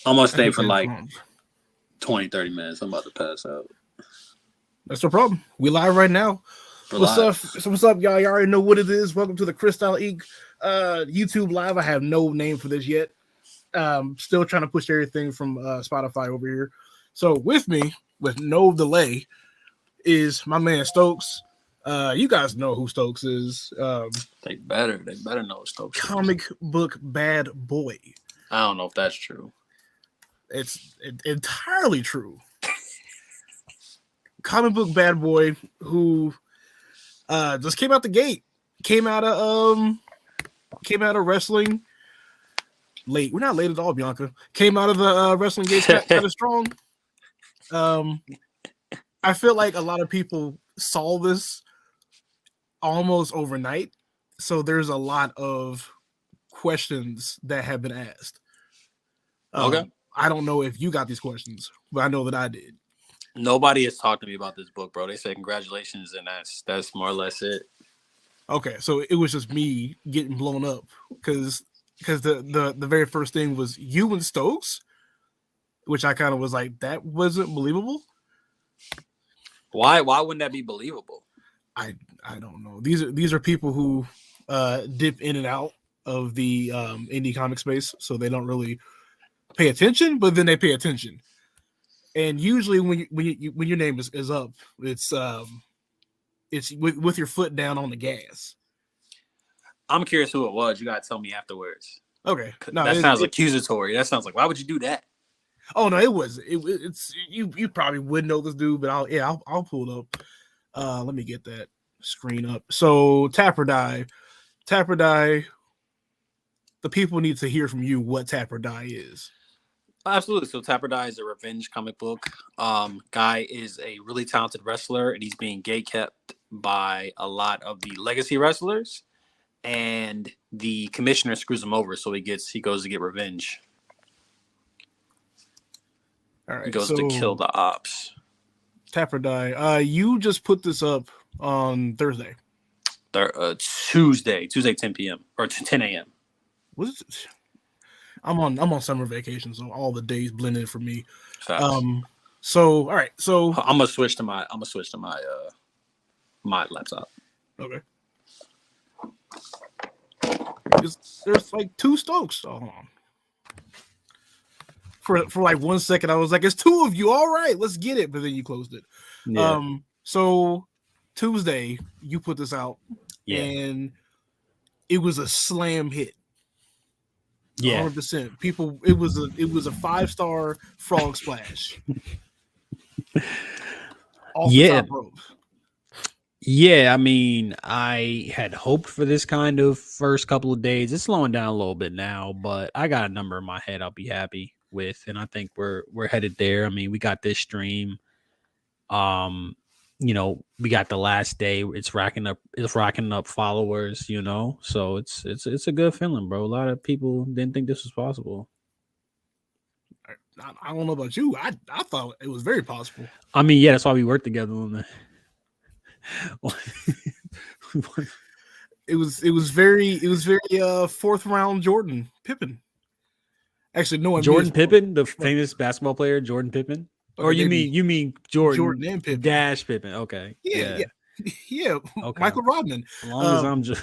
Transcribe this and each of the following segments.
I'm gonna I stay hate for that like prompt. 20, 30 minutes. I'm about to pass out. That's no problem. We live right now. What's up? Relax. So what's up, y'all? Y'all already know what it is. Welcome to the Christyle Inc. YouTube live. I have no name for this yet. Still trying to push everything from Spotify over here. So with me, with no delay, is my man Stokes. You guys know who Stokes is. They better. They better know what Stokes is. Comic book bad boy. I don't know if that's true. It's entirely true. Comic book bad boy who just came out the gate. Came out of wrestling late. We're not late at all, Bianca. Came out of the wrestling gates kind of strong. I feel like a lot of people saw this almost overnight, so there's a lot of questions that have been asked. Okay. I don't know if you got these questions, but I know that I did. Nobody has talked to me about this book, bro. They say congratulations, and that's more or less it. Okay, so it was just me getting blown up because the very first thing was you and Stokes, which I kind of was like, that wasn't believable. Why wouldn't that be believable? I don't know. These are people who dip in and out of the indie comic space, so they don't really pay attention, but then they pay attention. And usually when your name is up, it's with your foot down on the gas. I'm curious who it was. You gotta tell me afterwards. Okay, no, that sounds accusatory. That sounds like, why would you do that? Oh no, it's you probably would know this dude, but I'll pull it up. Let me get that screen up. So Tap or Die. The people need to hear from you what Tap or Die is. Absolutely. So Tap or Die is a revenge comic book. Guy is a really talented wrestler, and he's being gatekept by a lot of the legacy wrestlers, and the commissioner screws him over, so he goes to get revenge. All right, he goes to kill the ops. Tap or Die. You just put this up on Thursday. Tuesday 10 p.m. or 10 a.m. Was it? I'm on summer vacation, so all the days blended for me. Facts. So all right, so I'm gonna switch to my my laptop. Okay. There's like two Stokes. Oh, hold on. For like 1 second, I was like, "It's two of you. All right, let's get it." But then you closed it. Yeah. So Tuesday, you put this out, and it was a slam hit. Yeah, 100%. People, it was a 5-star frog splash. Off the top rope. Yeah, I mean, I had hoped for this kind of first couple of days. It's slowing down a little bit now, but I got a number in my head I'll be happy with, and I think we're headed there. I mean, we got this stream. We got the last day. It's racking up followers, So it's a good feeling, bro. A lot of people didn't think this was possible. I don't know about you. I thought it was very possible. I mean, yeah, that's why we worked together on that. It was very fourth round Jordan Pippen. Actually, no one. Jordan Pippen, the famous basketball player, Jordan Pippen. Okay, or you mean Jordan and Pippen. Dash Pippen? Okay, yeah. Okay. Michael Rodman. As long as I'm just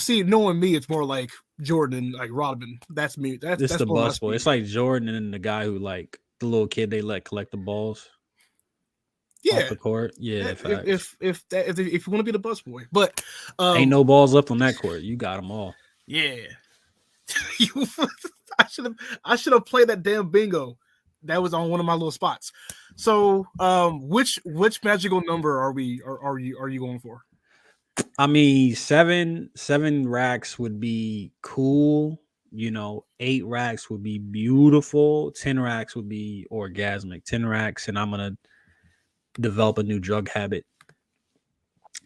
see, knowing me, it's more like Jordan, like Rodman. That's me. That's the busboy. It's like Jordan and the guy who, like, the little kid they let collect the balls. Yeah, off the court. Yeah, if you want to be the busboy, but ain't no balls left on that court. You got them all. Yeah, I should have played that damn bingo. That was on one of my little spots. So, which magical number are you going for? I mean, seven racks would be cool. 8 racks would be beautiful. 10 racks would be orgasmic. 10 racks, and I'm gonna develop a new drug habit.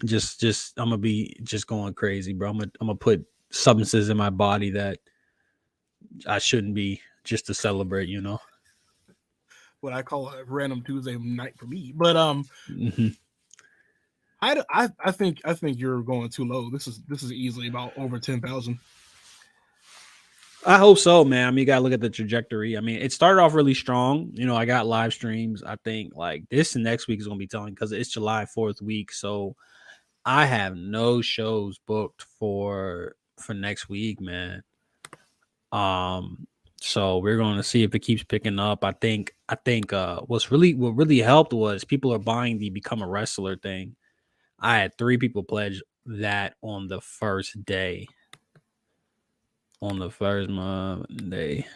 Just I'm gonna be just going crazy, bro. I'm gonna put substances in my body that I shouldn't be, just to celebrate, What I call a random Tuesday night for me. But I think you're going too low. This is easily about over 10,000. I hope so, man. I mean, you gotta look at the trajectory. I mean, it started off really strong. You know, I got live streams. I think like this and next week is gonna be telling because it's July 4th week. So I have no shows booked for next week, man. Um, so we're going to see if it keeps picking up. I think what really helped was people are buying the become a wrestler thing. I had 3 people pledge that on the first day. On the first Monday.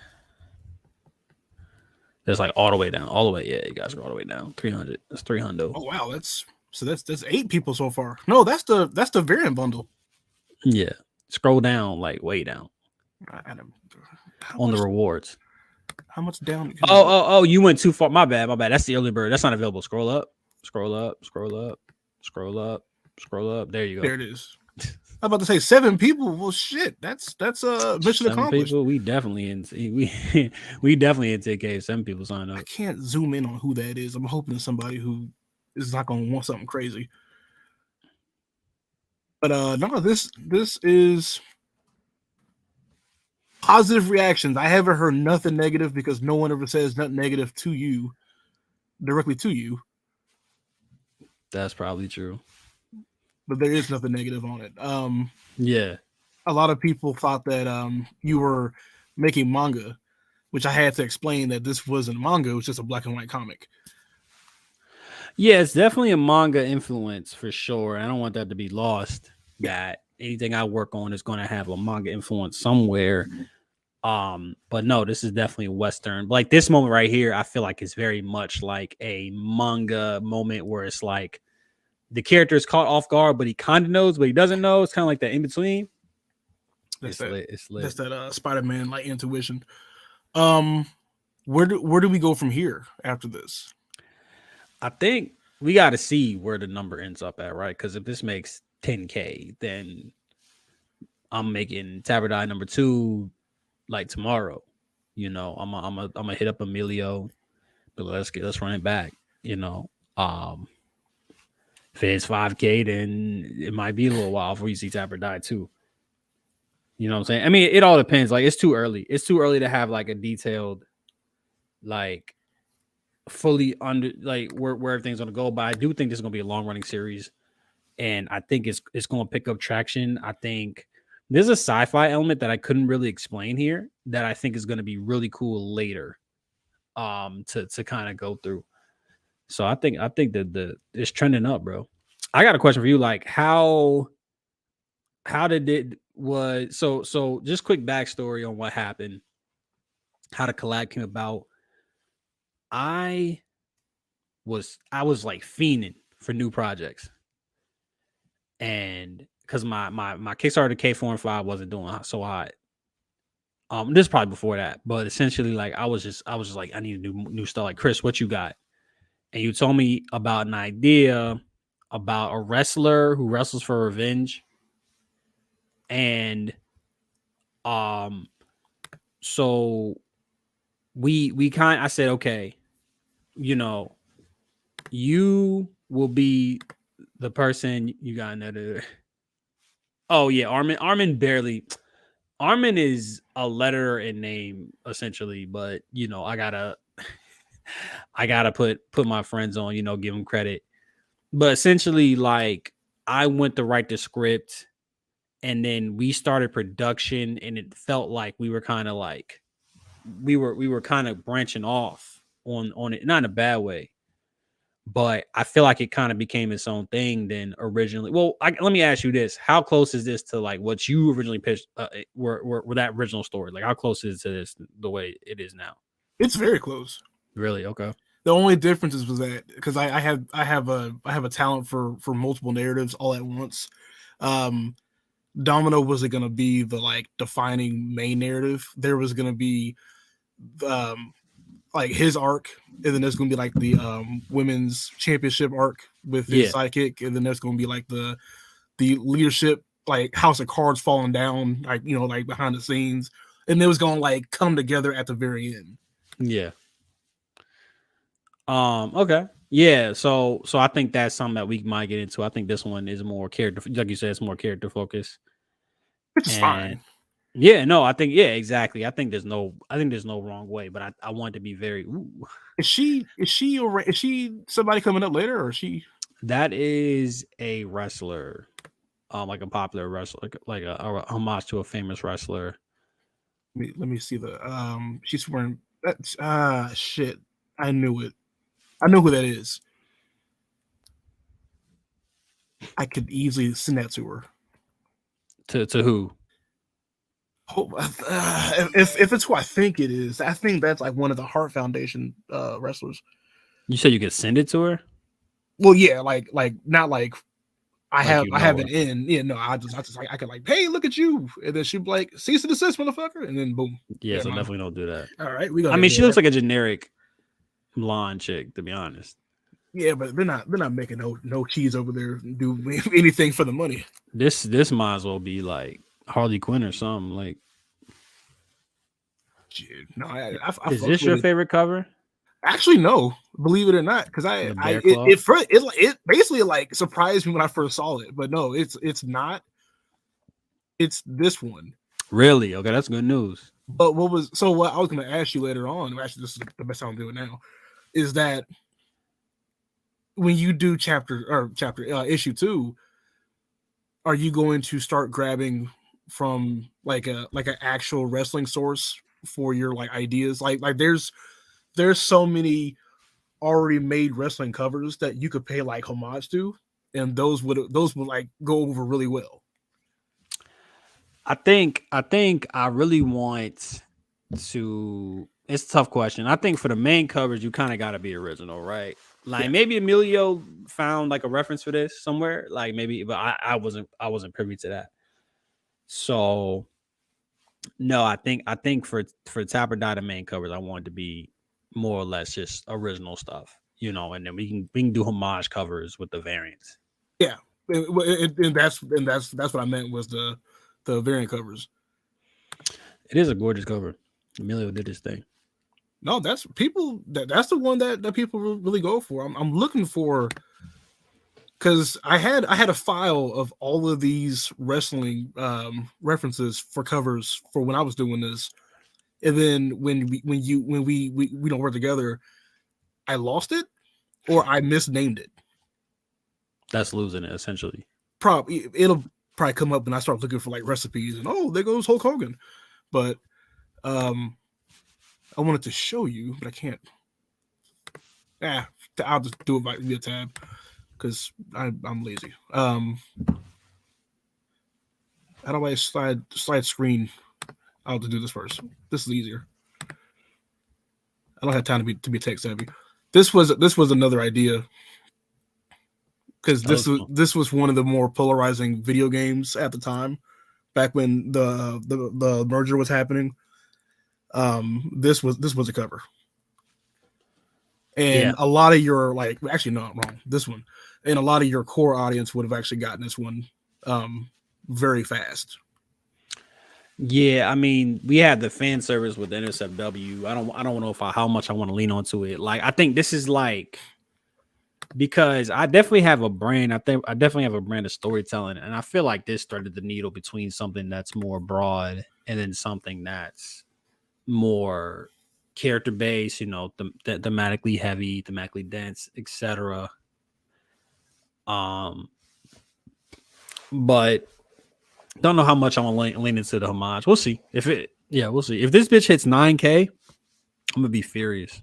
That's like all the way down. All the way, yeah, you guys are all the way down. 300. That's 300. Oh wow, that's 8 people so far. No, that's the variant bundle. Yeah. Scroll down, like way down. On the rewards. How much down? Oh, you went too far. My bad. That's the early bird. That's not available. Scroll up. Scroll up. Scroll up. Scroll up. Scroll up. There you go. There it is. I'm about to say 7 people. Well, shit, that's mission accomplished. People, we definitely we definitely in 10K. 7 people sign up. I can't zoom in on who that is. I'm hoping it's somebody who is not going to want something crazy. But no, this is positive reactions. I haven't heard nothing negative because no one ever says nothing negative to you, directly to you. That's probably true. But there is nothing negative on it. Yeah. A lot of people thought that you were making manga, which I had to explain that this wasn't manga. It was just a black and white comic. Yeah, it's definitely a manga influence for sure. I don't want that to be lost. That anything I work on is going to have a manga influence somewhere. But no, this is definitely Western. Like this moment right here, I feel like it's very much like a manga moment where it's like the character is caught off guard, but he kind of knows, but he doesn't know. It's kind of like that in between. It's lit. That's that Spider-Man like intuition. Where do we go from here after this? I think we got to see where the number ends up at, right? Because if this makes 10K, then I'm making Tabardai number 2 like tomorrow. You know, I'm gonna hit up Emilio, but let's run it back. You know, if it's 5K, then it might be a little while before you see Tabardai too. You know what I'm saying? I mean, it all depends. Like, it's too early. It's too early to have like a detailed, like, fully under like where everything's gonna go. But I do think this is gonna be a long running series, and I think it's gonna pick up traction. I think there's a sci-fi element that I couldn't really explain here that I think is gonna be really cool later, to kind of go through. So I think that it's trending up, bro. I got a question for you. Like, how did it was so just quick backstory on what happened, how the collab came about. I was like fiending for new projects, and because my Kickstarter K4 and 5 wasn't doing so hot. This is probably before that, but essentially, like I was just like, I need to do new stuff. Like, Chris, what you got? And you told me about an idea about a wrestler who wrestles for revenge, and so I said, okay, you know, you will be the person. You got another. Oh yeah, Armin barely. Armin is a letter and name essentially, but you know, I gotta put my friends on, you know, give them credit. But essentially, like, I went to write the script, and then we started production, and it felt like we were kind of like we were kind of branching off on it, not in a bad way. But I feel like it kind of became its own thing than originally. Well, let me ask you this: how close is this to like what you originally pitched? Were that original story? Like, how close is it to this the way it is now? It's very close. Really? Okay. The only difference was that because I have a talent for multiple narratives all at once. Domino wasn't going to be the like defining main narrative. There was going to be like his arc, and then there's going to be like the women's championship arc with his sidekick, and then there's going to be like the leadership, like House of Cards falling down, like, you know, like behind the scenes, and it was going to like come together at the very end. Yeah. Okay. Yeah. So I think that's something that we might get into. I think this one is more character, like you said, it's more character focused. Which is fine. Yeah, no, I think exactly. I think there's no wrong way, but I want to be very Is she somebody coming up later, or is she? that is a wrestler, like a popular wrestler, like a homage to a famous wrestler. Let me see the she's wearing that's shit. I knew it. I know who that is. I could easily send that to her. To who? If it's who I think it is, I think that's like one of the Heart Foundation wrestlers. You said you could send it to her? Well, yeah, like not like I Like have you I know have her. an in. Yeah, no, I just like I could like, hey, look at you, and then she'd be like, cease and desist, motherfucker, and then boom. Yeah, Yeah, so mine. definitely don't do that. All right, we got. I mean, she looks like a generic blonde chick, to be honest. yeah, but they're not making no cheese over there and do anything for the money. This might as well be like Harley Quinn or something. Like, Shit, no, I is fucks this with your it. favorite cover? Actually, no, believe it or not, because The I bear claw? it basically like surprised me when I first saw it, but no, it's not. It's this one. Really? Okay, that's good news. But what I was going to ask you later on, actually, this is the best time to do it now, is that when you do chapter issue 2, are you going to start grabbing from like an actual wrestling source for your like ideas? Like there's so many already made wrestling covers that you could pay like homage to, and those would like go over really well. I think I really want to. It's a tough question. I think for the main covers, you kind of got to be original, right? Like Yeah. maybe Emilio found like a reference for this somewhere, like maybe, but I wasn't privy to that. So no, I think for Tapper Die the main covers, I want it to be more or less just original stuff, and then we can do homage covers with the variants. Yeah, and that's what I meant was the variant covers. It is a gorgeous cover. Emilio did his thing. No, that's people. That's the one that people really go for. I'm looking for, because I had a file of all of these wrestling references for covers for when I was doing this, and then when we don't work together, I lost it or I misnamed it. That's losing it essentially. It'll probably come up when I start looking for like recipes, and oh, there goes Hulk Hogan. But I wanted to show you, but I can't. I'll just do it via tab because I'm lazy. How do I slide screen? I'll just do this first. This is easier. I don't have time to be tech savvy. This was another idea, because this was one of the more polarizing video games at the time, back when the merger was happening. This was a cover, and a lot of your actually no, I'm wrong. This one, and a lot of your core audience would have actually gotten this one very fast. Yeah, I mean, we had the fan service with the Intercept W. I don't know how much I want to lean onto it. Like, I think this is like, because I definitely have a brand. I think I definitely have a brand of storytelling, and I feel like this threaded the needle between something that's more broad and then something that's more character based. Thematically heavy, thematically dense, etc. But don't know how much I want to lean into the homage. We'll see. We'll see. If this bitch hits 9K, I'm gonna be furious.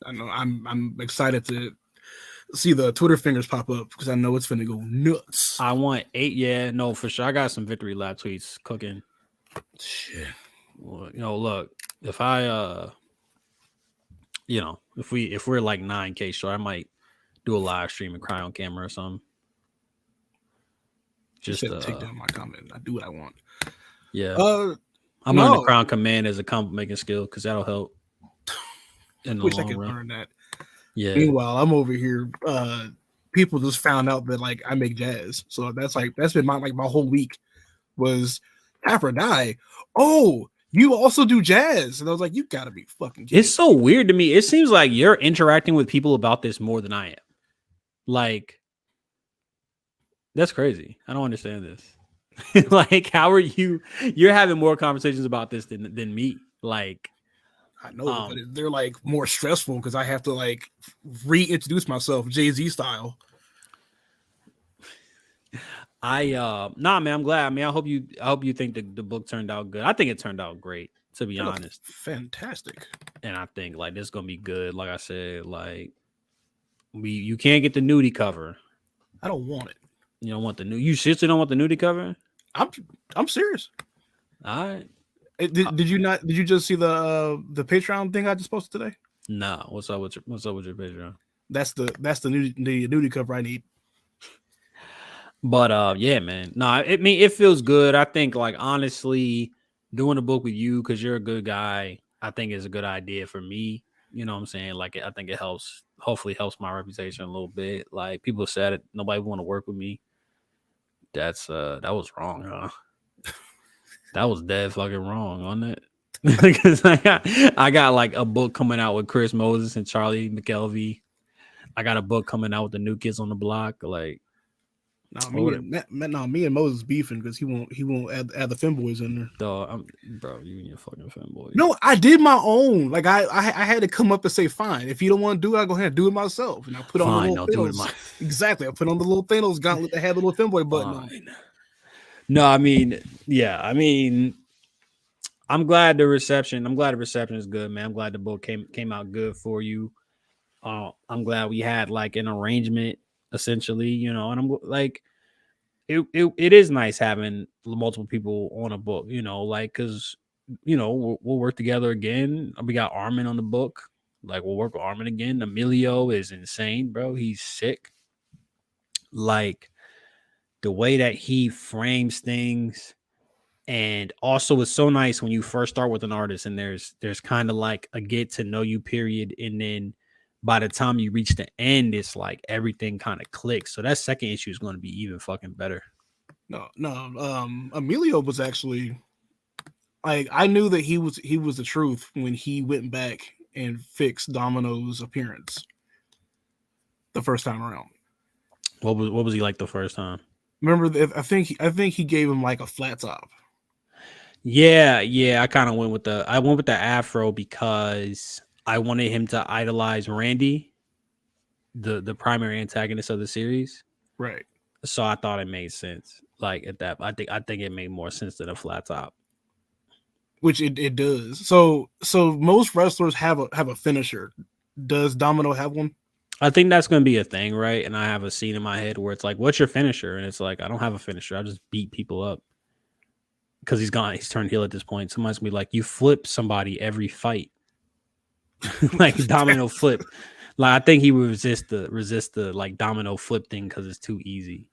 I know. I'm excited to see the Twitter fingers pop up, because I know it's gonna go nuts. I want 8. Yeah, no, for sure. I got some victory lap tweets cooking. Shit. Well, look, if I if we're like 9K short, I might do a live stream and cry on camera or something. Just take down my comment. I do what I want. Yeah. I'm learning the crown command as a comment making skill, because that'll help. Wish I could learn that. Yeah. Meanwhile, I'm over here. People just found out that like I make jazz, so that's been my whole week was Tapper Die. Oh, you also do jazz, and I was like, you gotta be fucking kidding. It's so weird to me. It seems like you're interacting with people about this more than I am. Like, that's crazy. I don't understand this. Like, how are you? You're having more conversations about this than me. Like, I know, but they're like more stressful because I have to like reintroduce myself Jay-Z style. nah, man, I'm glad. I mean, I hope you think the book turned out good. I think it turned out great, to be honest. Fantastic. And I think like this is gonna be good. Like I said, like you can't get the nudie cover. I don't want it. You don't want the new. You seriously don't want the nudie cover? I'm serious. All right. Did you not? Did you just see the Patreon thing I just posted today? Nah. What's up with your Patreon? That's the nudie cover I need. But yeah, man. No, it feels good. I think like honestly, doing a book with you because you're a good guy, I think is a good idea for me. You know what I'm saying? Like I think it helps. Hopefully, helps my reputation a little bit. Like people said it, nobody want to work with me. That was wrong, huh? That was dead fucking wrong, wasn't it? Because I got like a book coming out with Chris Moses and Charlie McKelvey. I got a book coming out with the New Kids on the Block. Like, me and Moses beefing because he won't add the femboys in there. Bro, you and your fucking femboy. No, I did my own. Like I had to come up and say, fine. If you don't want to do it, I go ahead and do it myself. And I put on the little Thanos. Exactly. I put on the little Thanos gauntlet that had the little femboy button on. No, I mean, yeah, I mean, I'm glad the reception is good, man. I'm glad the book came out good for you. I'm glad we had like an arrangement essentially, you know, and I'm like, it is nice having multiple people on a book, you know, like, cause you know, we'll work together again. We got Armin on the book. Like we'll work with Armin again. Emilio is insane, bro. He's sick. Like the way that he frames things. And also it's so nice when you first start with an artist and there's kind of like a get to know you period. And then by the time you reach the end, it's like everything kind of clicks. So that second issue is going to be even fucking better. No. Emilio was actually like, I knew that he was the truth when he went back and fixed Domino's appearance the first time around. What was he like the first time? Remember, I think he gave him like a flat top. Yeah. I kind of went with the afro because I wanted him to idolize Randy, the primary antagonist of the series. Right. So I thought it made sense. Like at that, I think it made more sense than a flat top. Which it does. So most wrestlers have a finisher. Does Domino have one? I think that's going to be a thing, right? And I have a scene in my head where it's like, what's your finisher? And it's like, I don't have a finisher. I just beat people up. Because he's turned heel at this point. Somebody's going to be like, you flip somebody every fight. Like domino flip. Like I think he would resist the like domino flip thing because it's too easy.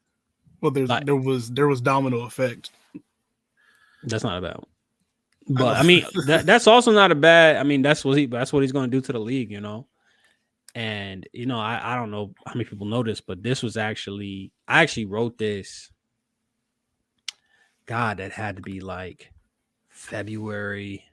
Well, there was domino effect. That's not a bad one. But I mean, that's also not a bad. I mean, that's what he's going to do to the league, you know. And you know, I don't know how many people know this, but this was I actually wrote this. God, that had to be like February.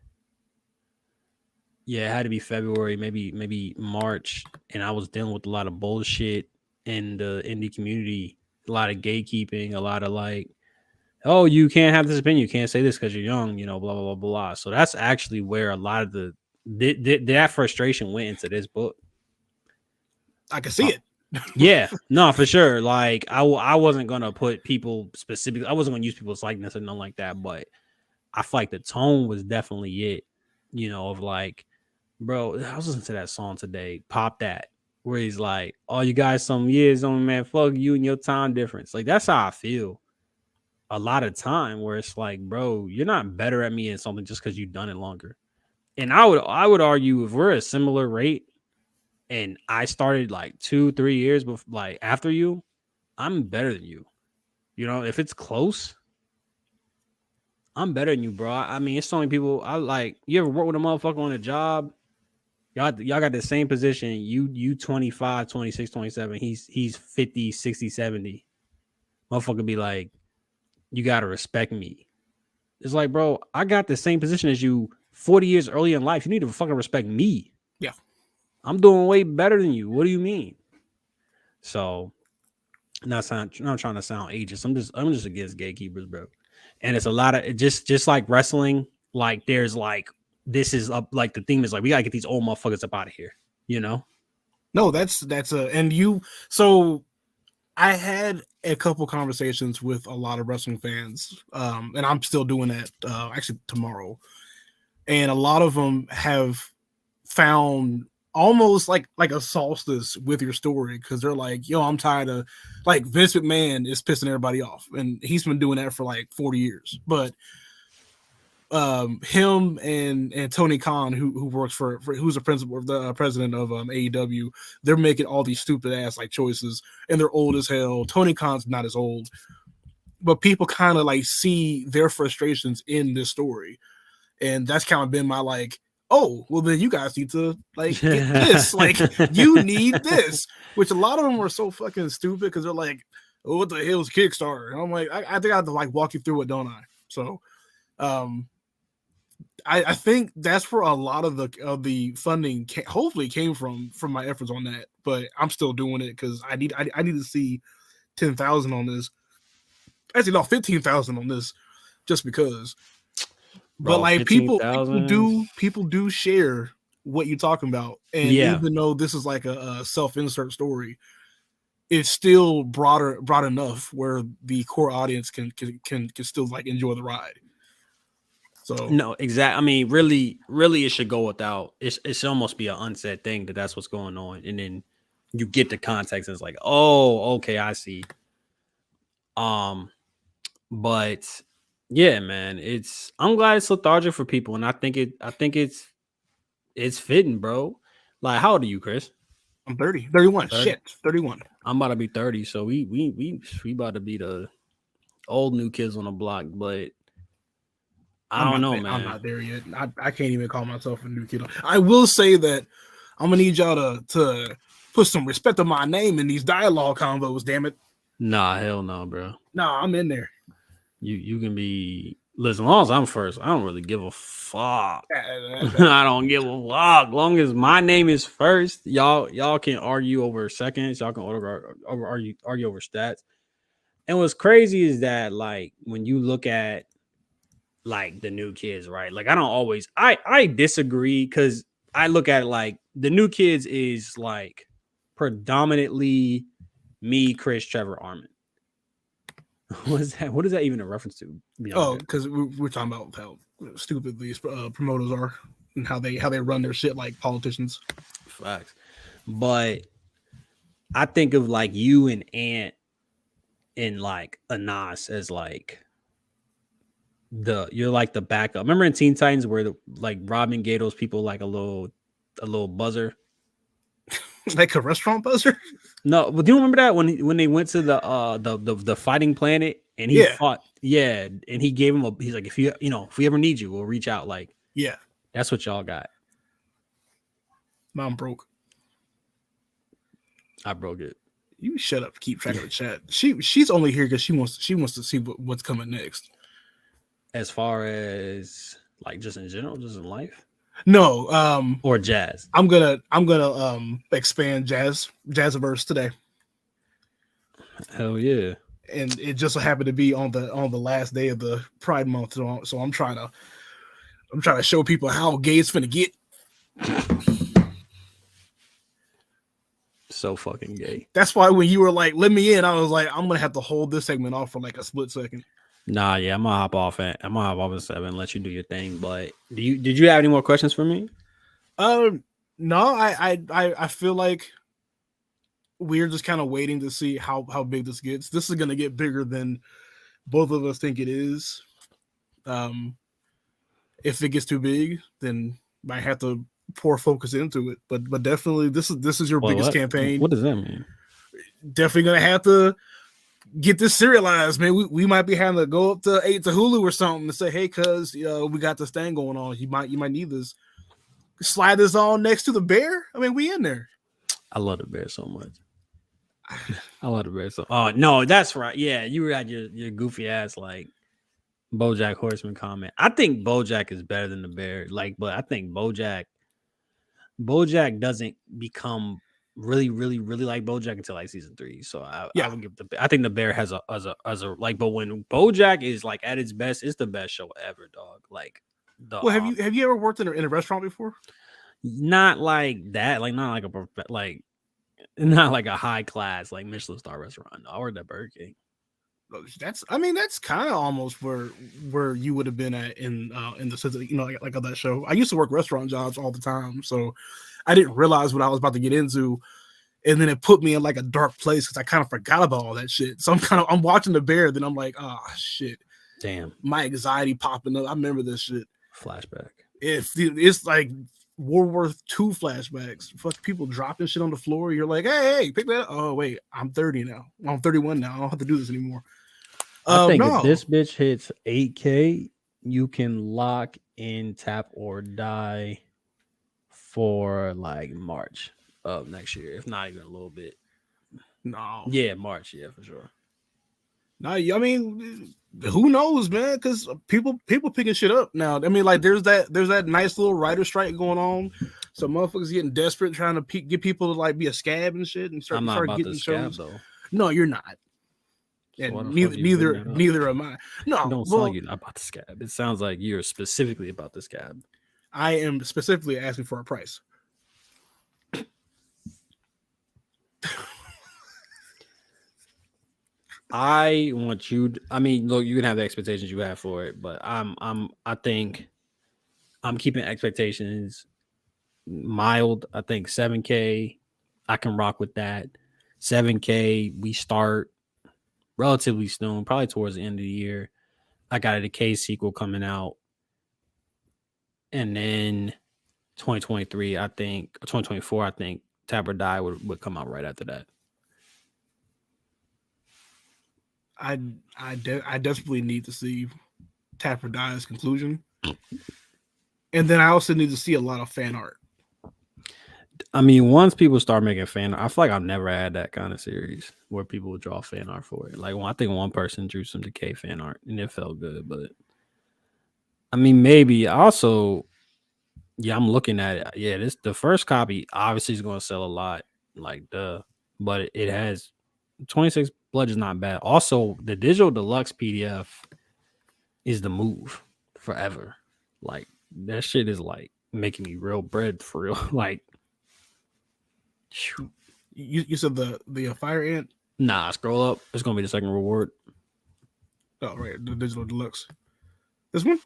Yeah, it had to be February, maybe March, and I was dealing with a lot of bullshit in the indie community, a lot of gatekeeping, a lot of like, oh, you can't have this opinion, you can't say this because you're young, you know, blah blah blah blah. So that's actually where a lot of that frustration went into this book. I can see it. Yeah, no, for sure. Like I wasn't gonna put people specifically. I wasn't gonna use people's likeness or nothing like that. But I feel like the tone was definitely it. You know, of like, bro, I was listening to that song today. Pop That, where he's like, "Oh, you guys, some years on, man. Fuck you and your time difference." Like that's how I feel a lot of time. Where it's like, bro, you're not better at me in something just because you've done it longer. And I would argue if we're a similar rate. And I started like 2-3 years before, like after you, I'm better than you. You know, if it's close, I'm better than you, bro. I mean, it's so many people. I like. You ever work with a motherfucker on a job? Y'all got the same position. You 25, 26, 27. He's 50, 60, 70. Motherfucker be like, you gotta respect me. It's like, bro, I got the same position as you 40 years early in life. You need to fucking respect me. Yeah. I'm doing way better than you. What do you mean? So, not trying to sound ageist. I'm just against gatekeepers, bro. and it's a lot of just like wrestling. Like there's like this is up like the theme is like we gotta get these old motherfuckers up out of here. You know? No, that's a and you. So I had a couple conversations with a lot of wrestling fans, and I'm still doing that actually tomorrow. And a lot of them have found almost like a solstice with your story because they're like, yo, I'm tired of like Vince McMahon is pissing everybody off, and he's been doing that for like 40 years. But him and Tony Khan, who works for who's the principal, the president of AEW, they're making all these stupid ass like choices, and they're old as hell. Tony Khan's not as old, but people kind of like see their frustrations in this story, and that's kind of been my like, oh, well then you guys need to like get this, like you need this, which a lot of them are so fucking stupid because they're like, oh, what the hell's Kickstarter? And I'm like, I think I have to like walk you through it, don't I? So, I think that's where a lot of the funding hopefully came from my efforts on that, but I'm still doing it because I need to see 10,000 on this. Actually, no, 15,000 on this, just because. Bro, but like people $15,000? do share what you're talking about, and even though this is like a self-insert story, it's still broad enough where the core audience can still like enjoy the ride. So no, exactly. I mean, really, it should go without. It should almost be an unsaid thing that's what's going on, and then you get the context, and it's like, oh, okay, I see. But yeah, man, I'm glad it's lethargic for people, and I think it's fitting, bro. Like, how old are you, Chris? I'm 31. 30? Shit, 31. I'm about to be 30, so we about to be the old new kids on the block, but. I don't know, man. I'm not there yet. I can't even call myself a new kid. I will say that I'm gonna need y'all to put some respect on my name in these dialogue convos. Damn it! Nah, hell no, bro. Nah, I'm in there. You can be. Listen, as long as I'm first, I don't really give a fuck. I don't give a fuck. Long as my name is first, y'all can argue over seconds. Y'all can argue over stats. And what's crazy is that like when you look at like the new kids, right? Like I don't always I disagree because I look at it like the new kids is like predominantly me, Chris, Trevor, Armin. What is that? What is that even a reference to? Oh, because we're talking about how stupid these promoters are and how they run their shit like politicians. Facts. But I think of like you and Ant and like Anas as like you're like the backup. Remember in Teen Titans where like Robin gave those people like a little buzzer, like a restaurant buzzer. No, but do you remember that when they went to the fighting planet and he fought? Yeah, and he gave him he's like, if we ever need you, we'll reach out. Like, yeah, that's what y'all got. Mom broke. I broke it. You shut up. Keep track of the chat. She's only here because she wants to see what's coming next. As far as like just in general, just in life. No, or jazz. I'm gonna expand Jazziverse today. Hell yeah! And it just so happened to be on the last day of the Pride Month, so I'm trying to show people how gay it's finna get. So fucking gay. That's why when you were like, "Let me in," I was like, "I'm gonna have to hold this segment off for like a split second." Nah, yeah, I'm gonna hop off at 7 and let you do your thing. But did you have any more questions for me? No, I feel like we're just kind of waiting to see how big this gets. This is gonna get bigger than both of us think it is. If it gets too big, then I have to pour focus into it. But definitely, this is your biggest campaign. What does that mean? Definitely gonna have to get this serialized, man. We might be having to go up to Hulu or something and say, hey, cuz we got this thing going on. You might need this. Slide this on next to the bear. I mean, we in there. I love the bear so much. I love the bear so. Oh no, that's right. Yeah, you had your goofy ass like BoJack Horseman comment. I think BoJack is better than the bear. Like, but I think BoJack doesn't become really, really, really like BoJack until like season 3. So I Yeah. would give I think The Bear has a like, but when BoJack is like at its best, it's the best show ever, dog. Like the Well, have you ever worked in a restaurant before? not like that, like not like not like a high class like Michelin star restaurant. No, I worked at Burger King. That's kind of almost where you would have been at in the sense of, like on that show. I used to work restaurant jobs all the time, so I didn't realize what I was about to get into, and then it put me in like a dark place because I kind of forgot about all that shit. So I'm watching The Bear, then I'm like, oh shit, Damn, my anxiety popping up. I remember this shit. flashback. It's like World War II flashbacks. Fuck, people dropping shit on the floor. You're like, hey, pick that up. Oh wait, I'm 30 now. I'm 31 now. I don't have to do this anymore. I think no. if this bitch hits 8K, you can lock in Tap or Die for like March of next year, if not even a little bit. No. Yeah, March. Yeah, for sure. No, I mean, who knows, man? Because people picking shit up now. I mean, like there's that nice little writer strike going on. So motherfuckers getting desperate trying to get people to like be a scab and shit and start getting the shows. scab though. No, you're not. So And neither am I. No, you don't sound like you're not about the scab. It sounds like you're specifically about the scab. I am specifically asking for a price. I want you. I mean, look, you can have the expectations you have for it, but I think I'm keeping expectations mild. I think 7K, I can rock with that. 7K, we start relatively soon, probably towards the end of the year. I got a Decay sequel coming out, and then 2023, I think 2024, I think Tap or Die would come out right after that. I desperately need to see Tap or Die's conclusion, and then I also need to see a lot of fan art. I mean, once people start making fan art, I feel like I've never had that kind of series where people would draw fan art for it. Like, I think one person drew some Decay fan art and it felt good, but I mean, maybe also, yeah, I'm looking at it. Yeah, the first copy obviously is going to sell a lot, like but it has 26 blood is not bad. Also, the digital deluxe PDF is the move forever. Like that shit is like making me real bread for real. Like, you said the fire ant? Nah, scroll up. It's gonna be the second reward. Oh right, the digital deluxe. This one?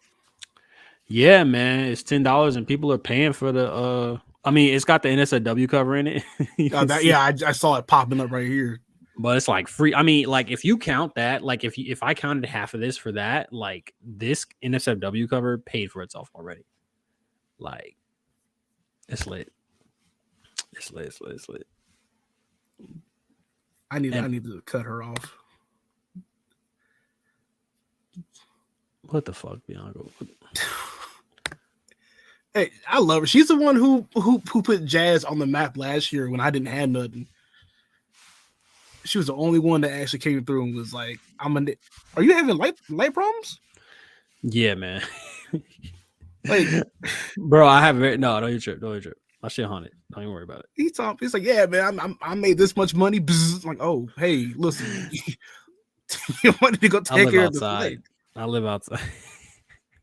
Yeah, man, it's $10 and people are paying for the. I mean, it's got the NSFW cover in it. I saw it popping up right here. But it's like free. I mean, like if you count that, like if I counted half of this for that, like this NSFW cover paid for itself already. Like, it's lit. It's lit. It's lit. It's lit. I need to cut her off. What the fuck, Bianca? Hey, I love her. She's the one who put jazz on the map last year when I didn't have nothing. She was the only one that actually came through and was like, are you having light problems? Yeah, man. Like, bro, I have no, don't you trip. My shit haunted. Don't even worry about it. He's like, yeah, man, I made this much money. Bzz. I'm like, oh, hey, listen, you wanted to go take care of the flight. I live outside.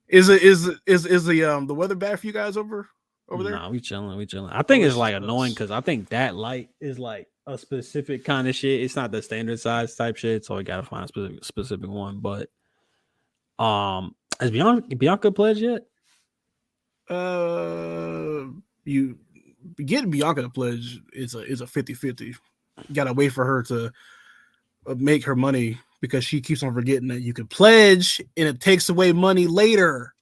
Is the weather bad for you guys over there? Nah, we chilling. I think it's like annoying because I think that light is like a specific kind of shit. It's not the standard size type shit, so we gotta find a specific one. But has Bianca pledged yet? You getting Bianca to pledge is a 50-50. You gotta wait for her to make her money because she keeps on forgetting that you can pledge and it takes away money later.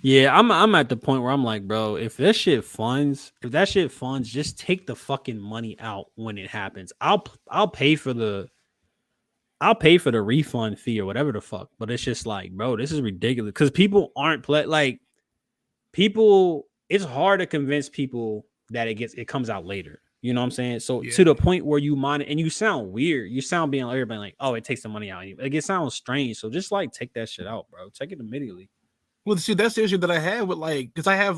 Yeah, I'm at the point where I'm like, bro, if that shit funds, just take the fucking money out when it happens. I'll pay for the refund fee or whatever the fuck. But it's just like, bro, this is ridiculous because people aren't people. It's hard to convince people that it comes out later. You know what I'm saying? So to the point where you mind it and you sound weird. You sound being everybody like, oh, it takes the money out. Like it sounds strange. So just like take that shit out, bro. Take it immediately. Well, see, that's the issue that I have with because I have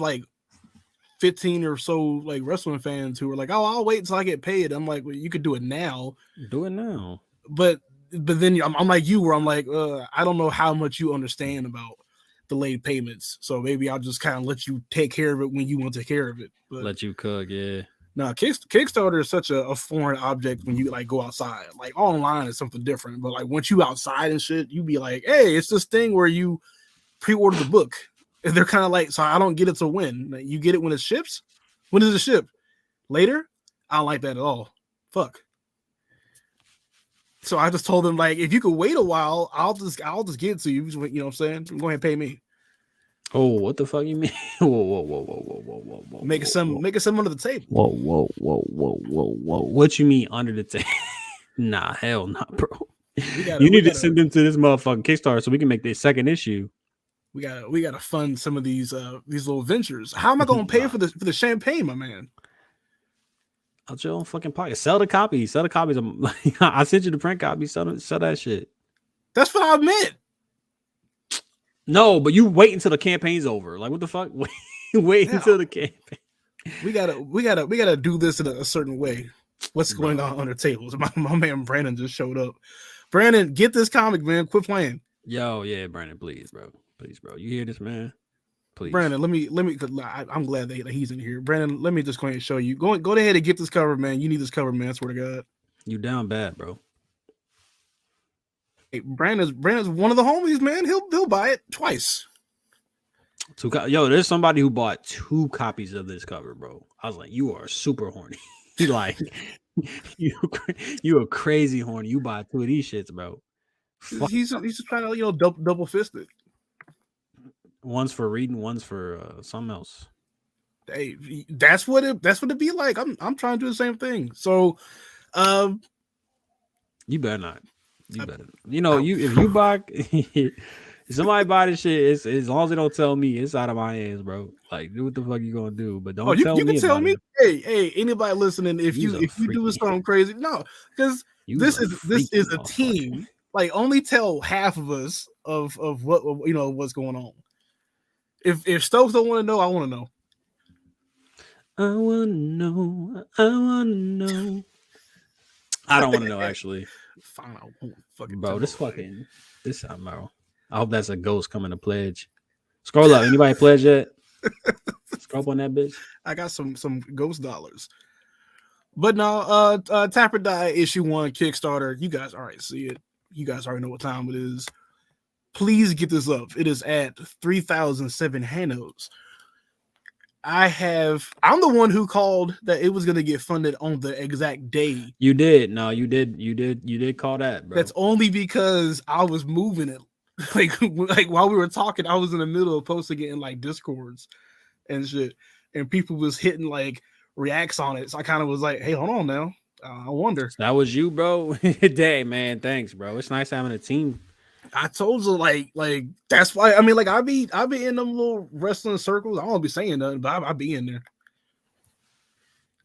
15 or so like wrestling fans who were like, "Oh, I'll wait until I get paid." I'm like, "Well, you could do it now." Do it now. But then I'm like you, where I'm like, I don't know how much you understand about delayed payments, so maybe I'll just kind of let you take care of it when you want to take care of it. But Let you cook, yeah. no, Kickstarter is such a foreign object when you like go outside. Like online is something different, but like once you outside and shit, you be like, hey, it's this thing where you pre-order the book, and they're kind of like, so I don't get it to when. Like, you get it when it ships. When does it ship? Later? I don't like that at all. Fuck. So I just told them, like, if you could wait a while, I'll just get it to you. You know what I'm saying? Go ahead and pay me. Oh, what the fuck you mean? Whoa. Make it some under the table. Whoa. What you mean under the table? Nah, hell nah, bro. You need to send them to this motherfucking Kickstarter so we can make this second issue. We gotta fund some of these little ventures. How am I gonna pay for the champagne, my man? Out your own fucking pocket. Sell the copies. I sent you the print copy. Sell that shit. That's what I meant. No, but you wait until the campaign's over. Like, what the fuck? Wait until the campaign. We gotta do this in a certain way. What's going on under tables? My man Brandon just showed up. Brandon, get this comic, man. Quit playing. Yo, yeah, Brandon, please, bro. You hear this, man? Please, Brandon. Let me. I'm glad that he's in here. Brandon, let me just go ahead and show you. Go ahead and get this cover, man. You need this cover, man. I swear to God. You down bad, bro. Hey, Brandon's one of the homies, man. He'll buy it twice. Yo, there's somebody who bought 2 copies of this cover, bro. I was like, you are super horny. He like, you a crazy horny. You buy 2 of these shits, bro. He's just trying to double fist it. One's for reading, one's for something else. Hey, that's what it be like. I'm trying to do the same thing. So, you better not. You better. If you buy, if somebody buy this shit, it's as long as they don't tell me, it's out of my hands, bro. Like, do what the fuck you gonna do, but don't tell me. You can tell me. Hey, anybody listening, if you do something crazy, no, because this is a team. Like, only tell half of us of what what's going on. If Stokes don't want to know, I want to know. I want to know. I don't want to know, actually. Fine, I won't fucking. Bro, this time, bro. I hope that's a ghost coming to pledge. Scroll up. Anybody pledge yet? Scroll up on that bitch. I got some ghost dollars. But no, Tapper Die issue 1 Kickstarter. You guys already see it. You guys already know what time it is. Please get this up. It is at 3,007 Hanos. I'm the one who called that it was going to get funded on the exact day. You did. No, you did call that, bro. That's only because I was moving it. Like while we were talking, I was in the middle of posting it in like Discords and shit. And people was hitting like reacts on it. So I kind of was like, hey, hold on now. I wonder. That was you, bro. Day, man. Thanks, bro. It's nice having a team. I told you, like that's why. I mean, like I be in them little wrestling circles. I won't be saying nothing, but I be in there.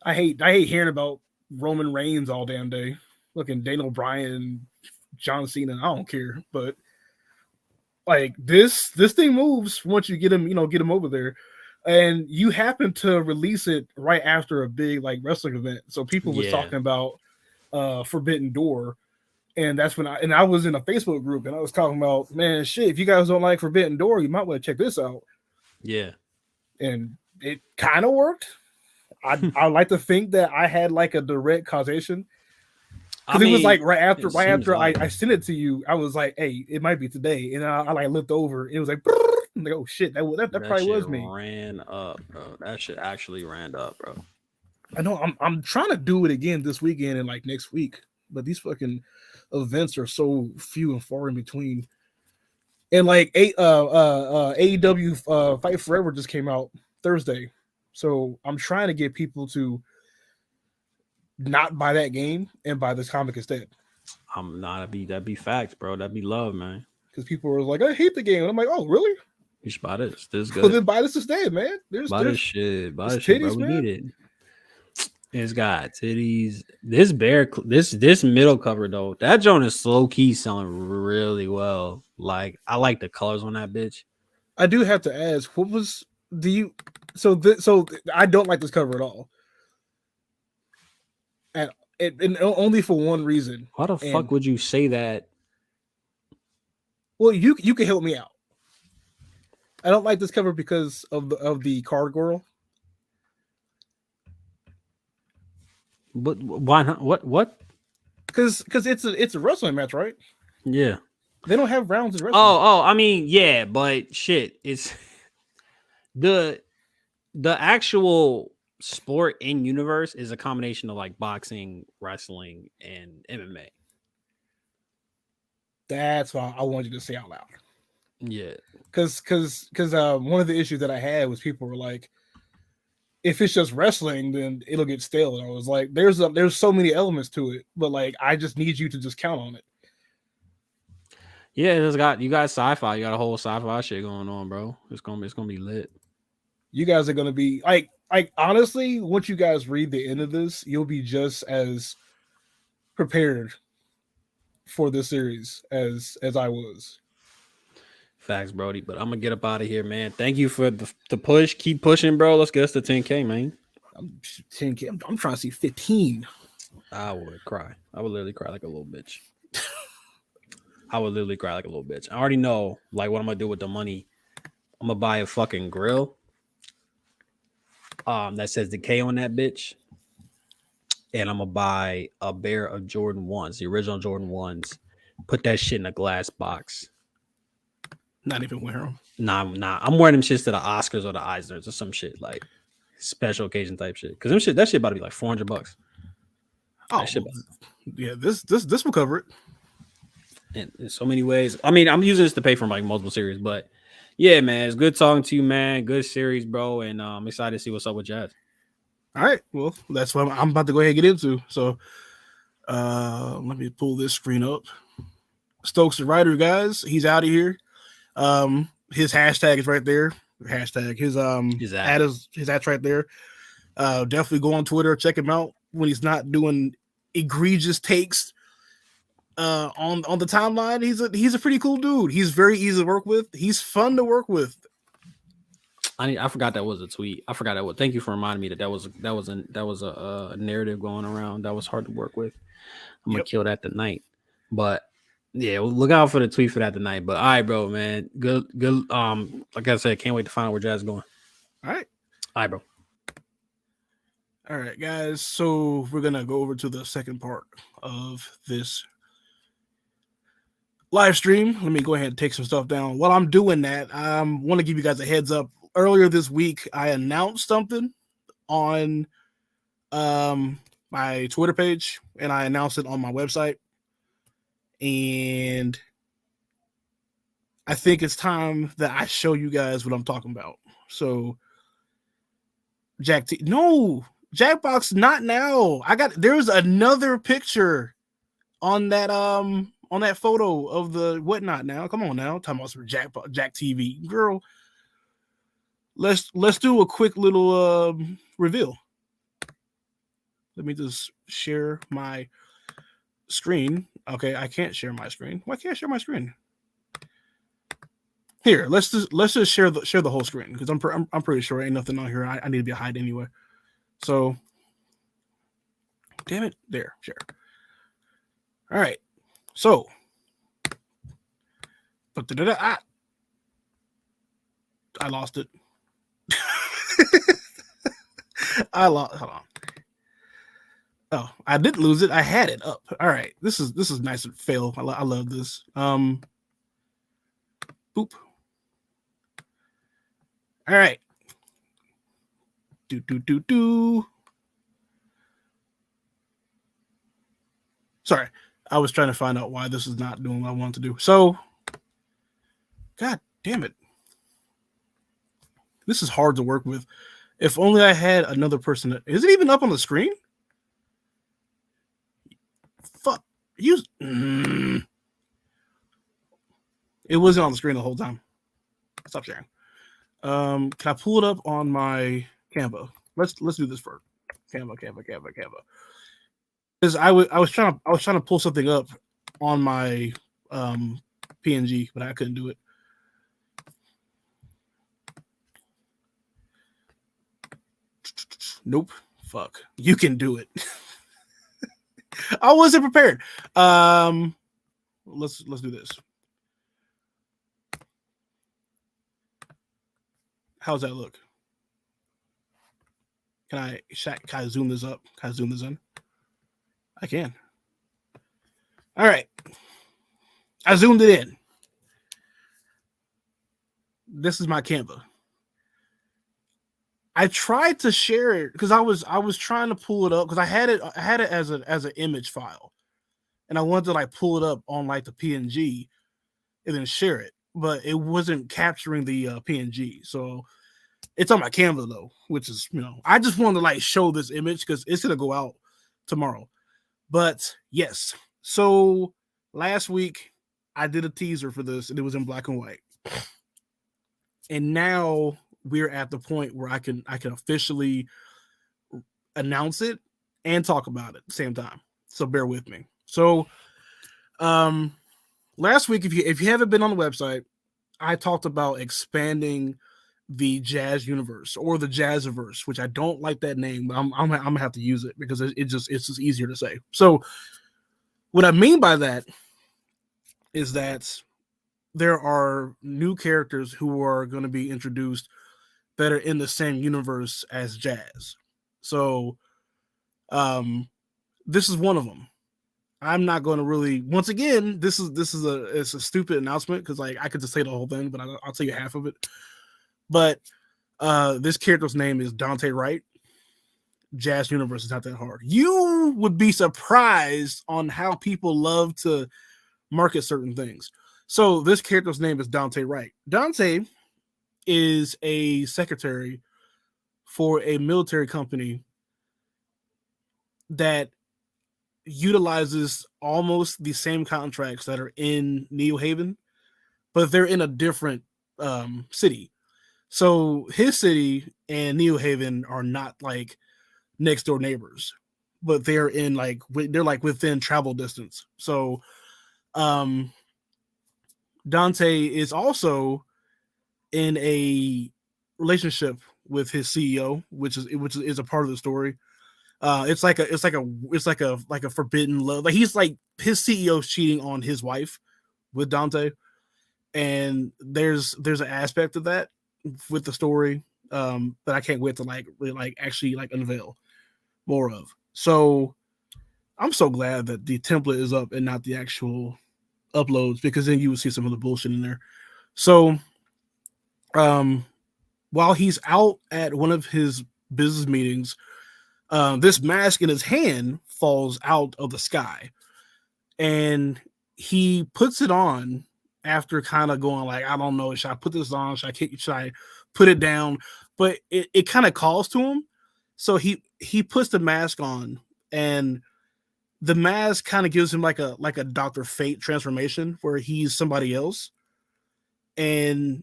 I hate hearing about Roman Reigns all damn day. Looking Daniel Bryan, John Cena. I don't care, but like this thing moves once you get him over there, and you happen to release it right after a big like wrestling event. So people was talking about Forbidden Door. And that's when I was in a Facebook group and I was talking about, man, shit, if you guys don't like Forbidden Door, you might want to check this out. Yeah. And it kind of worked. I like to think that I had like a direct causation. Because it was like right after I sent it to you, I was like, hey, it might be today. And I like looked over, it was like, I'm like, oh shit, that probably was me. Ran up, bro. That shit actually ran up, bro. I know I'm trying to do it again this weekend and like next week, but these fucking events are so few and far in between. And like AEW Fight Forever just came out Thursday, so I'm trying to get people to not buy that game and buy this comic instead. That'd be facts, bro. That'd be love, man. Because people were like, I hate the game, and I'm like, oh really? You should buy this. This is good. Well, then buy this instead, man. Buy this shit, bro. We need it. It's got titties. This middle cover though, that joint is low key selling really well. Like I like the colors on that bitch. I do have to ask, what was Do you? So I don't like this cover at all, and only for one reason. Why the fuck would you say that? Well, you can help me out. I don't like this cover because of the card girl. But why not? What? Because it's a wrestling match, right? Yeah. They don't have rounds in wrestling. Oh, I mean, yeah, but shit, it's the actual sport in universe is a combination of like boxing, wrestling, and MMA. That's why I wanted you to say out loud. Yeah. Because one of the issues that I had was people were like, if it's just wrestling, then it'll get stale. And I was like, there's so many elements to it, but like I just need you to just count on it. Yeah, you got sci-fi. You got a whole sci-fi shit going on, bro. It's gonna be lit. You guys are gonna be like honestly, once you guys read the end of this, you'll be just as prepared for this series as I was. Facts, Brody. But I'm gonna get up out of here, man. Thank you for the push. Keep pushing, bro. Let's get us to 10K, man. I'm 10K. I'm trying to see 15. I would cry. I would literally cry like a little bitch. I would literally cry like a little bitch. I already know like what I'm gonna do with the money. I'm gonna buy a fucking grill. That says the K on that bitch. And I'm gonna buy a pair of Jordan 1s, the original Jordan 1s. Put that shit in a glass box. Not even wear them. Nah. I'm wearing them shits to the Oscars or the Eisners or some shit like special occasion type shit. Cause that shit about to be like $400. Oh, yeah. This will cover it. In so many ways. I mean, I'm using this to pay for like multiple series, but yeah, man, it's good talking to you, man. Good series, bro, and I'm excited to see what's up with Jazz. All right, well, that's what I'm about to go ahead and get into. So, let me pull this screen up. Stokes the writer, guys, he's out of here. His hashtag is right there. Hashtag his ad's right there. Definitely go on Twitter, check him out when he's not doing egregious takes. On the timeline, he's a pretty cool dude. He's very easy to work with. He's fun to work with. I forgot that was a tweet. I forgot that was. Thank you for reminding me that was a narrative going around that was hard to work with. I'm gonna kill that tonight. But yeah, look out for the tweet for that tonight. But all right, bro, man. Good. Like I said, can't wait to find out where Jazz is going. All right, bro. All right, guys. So we're gonna go over to the second part of this live stream. Let me go ahead and take some stuff down. While I'm doing that, I want to give you guys a heads up. Earlier this week, I announced something on my Twitter page, and I announced it on my website. And I think it's time that I show you guys what I'm talking about. So, Jackbox, not now. There's another picture on that photo of the whatnot. Now, come on now, talking about some Jack TV, girl. Let's do a quick little reveal. Let me just share my screen. Okay, I can't share my screen. Why can't I share my screen? Here, let's just share the whole screen because I'm pretty sure ain't nothing on here. I need to be hide anyway. So, damn it, there, share. All right, so, I lost it. Hold on. Oh, I didn't lose it. I had it up. All right. This is nice and fail. I love this. Boop. All right. Do. Sorry. I was trying to find out why this is not doing what I wanted to do. So, God damn it. This is hard to work with. If only I had another person. Is it even up on the screen? Fuck. It wasn't on the screen the whole time. Stop sharing. Can I pull it up on my Canva? Let's do this first. Canva. Because I was trying to pull something up on my PNG, but I couldn't do it. Nope. Fuck. You can do it. I wasn't prepared. Let's do this. How's that look? Can I zoom this up? Can I zoom this in? I can. All right. I zoomed it in. This is my Canva. I tried to share it because I was trying to pull it up because I had it as an image file, and I wanted to like pull it up on like the PNG and then share it, but it wasn't capturing the PNG. So it's on my Canva though, which is, you know, I just wanted to like show this image because it's gonna go out tomorrow. But yes, so last week I did a teaser for this and it was in black and white, and now we're at the point where I can officially announce it and talk about it at the same time. So bear with me. So last week, if you haven't been on the website, I talked about expanding the Jazz universe or the Jazziverse, which I don't like that name, but I'm gonna have to use it because it's just easier to say. So what I mean by that is that there are new characters who are going to be introduced that are in the same universe as Jazz. So this is one of them. I'm not going to really, once again, it's a stupid announcement because like I could just say the whole thing, but I'll tell you half of it. But this character's name is Dante Wright. Jazz universe is not that hard. You would be surprised on how people love to market certain things. So this character's name is Dante Wright. Dante is a secretary for a military company that utilizes almost the same contracts that are in New Haven, but they're in a different city. So his city and New Haven are not like next door neighbors, but they're in like within travel distance. So Dante is also in a relationship with his CEO, which is a part of the story. It's like a forbidden love. Like he's like his CEO's cheating on his wife with Dante, and there's an aspect of that with the story that I can't wait to actually unveil more of. So I'm so glad that the template is up and not the actual uploads, because then you would see some of the bullshit in there. So while he's out at one of his business meetings, this mask in his hand falls out of the sky, and he puts it on after kind of going like, I don't know, should I put this on? Should I put it down? But it kind of calls to him. So he puts the mask on, and the mask kind of gives him like a Dr. Fate transformation where he's somebody else. And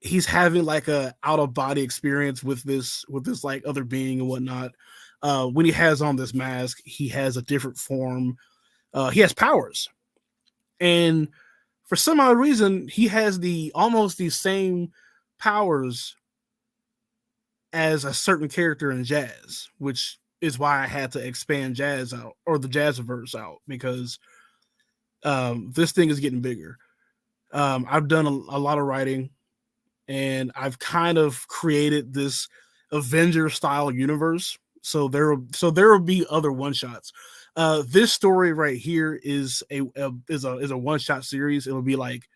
he's having like a out of body experience with this like other being and whatnot. When he has on this mask, he has a different form. He has powers, and for some odd reason, he has almost the same powers as a certain character in Jazz, which is why I had to expand Jazz out, or the Jazziverse out, because this thing is getting bigger. I've done a lot of writing, and I've kind of created this Avenger style universe. So there will be other one shots. This story right here is a one shot series. It'll be like,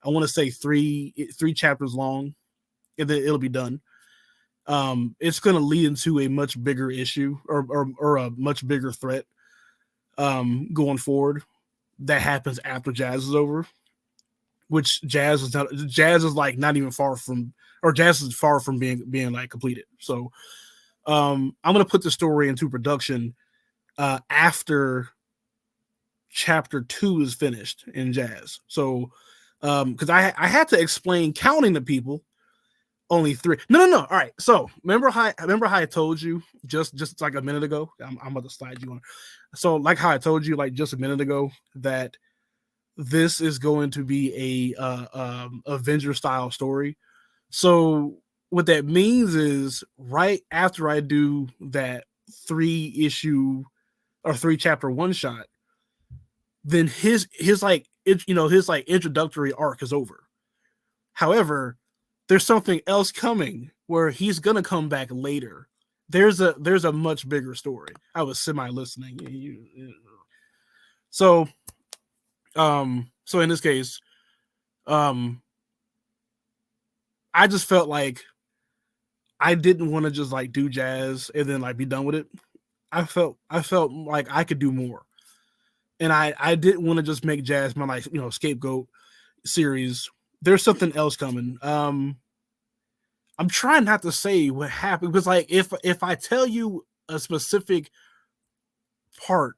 I want to say three chapters long, and then it'll be done. It's going to lead into a much bigger issue or a much bigger threat going forward that happens after Jazz is over, which Jazz is like not even far from, or Jazz is far from being like completed. So I'm going to put the story into production after chapter 2 is finished in Jazz. So because I had to explain counting to people. Only 3. No. All right. So remember how I told you just like a minute ago? I'm about to slide you on. So like how I told you like just a minute ago that this is going to be a Avenger style story. So what that means is right after I do that 3-issue or 3-chapter one shot, then his like his like introductory arc is over. However, there's something else coming where he's gonna come back later. There's a much bigger story. I was semi listening. So so in this case, I just felt like I didn't want to just like do Jazz and then like be done with it. I felt like I could do more. And I didn't want to just make Jazz my like, scapegoat series. There's something else coming. I'm trying not to say what happened because like if I tell you a specific part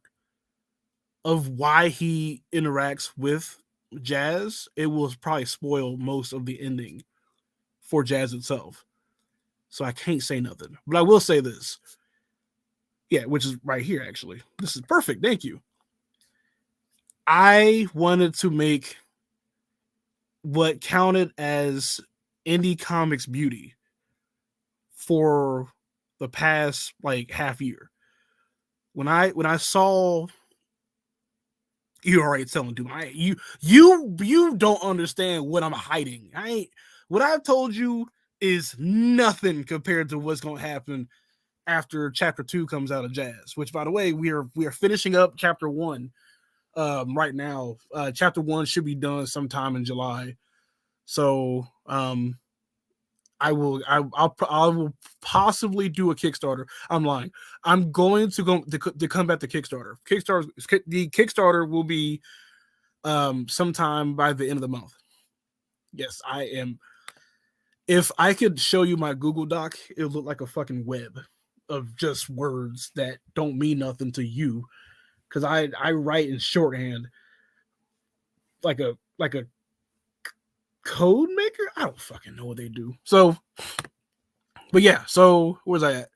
of why he interacts with Jazz, it will probably spoil most of the ending for Jazz itself. So I can't say nothing. But I will say this. Yeah, which is right here actually. This is perfect. Thank you. I wanted to make what counted as indie comics beauty for the past like half year. When I saw you already telling dude, you don't understand what I'm hiding. What I've told you is nothing compared to what's gonna happen after chapter 2 comes out of Jazz, which by the way, we are finishing up chapter 1 right now. Chapter 1 should be done sometime in July. So I will possibly do a Kickstarter. I'm lying. I'm going to go to come back to Kickstarter. The Kickstarter will be sometime by the end of the month. Yes, I am. If I could show you my Google Doc, it would look like a fucking web of just words that don't mean nothing to you. Because I write in shorthand like a code maker. I don't fucking know what they do. So, but yeah. So where's I at?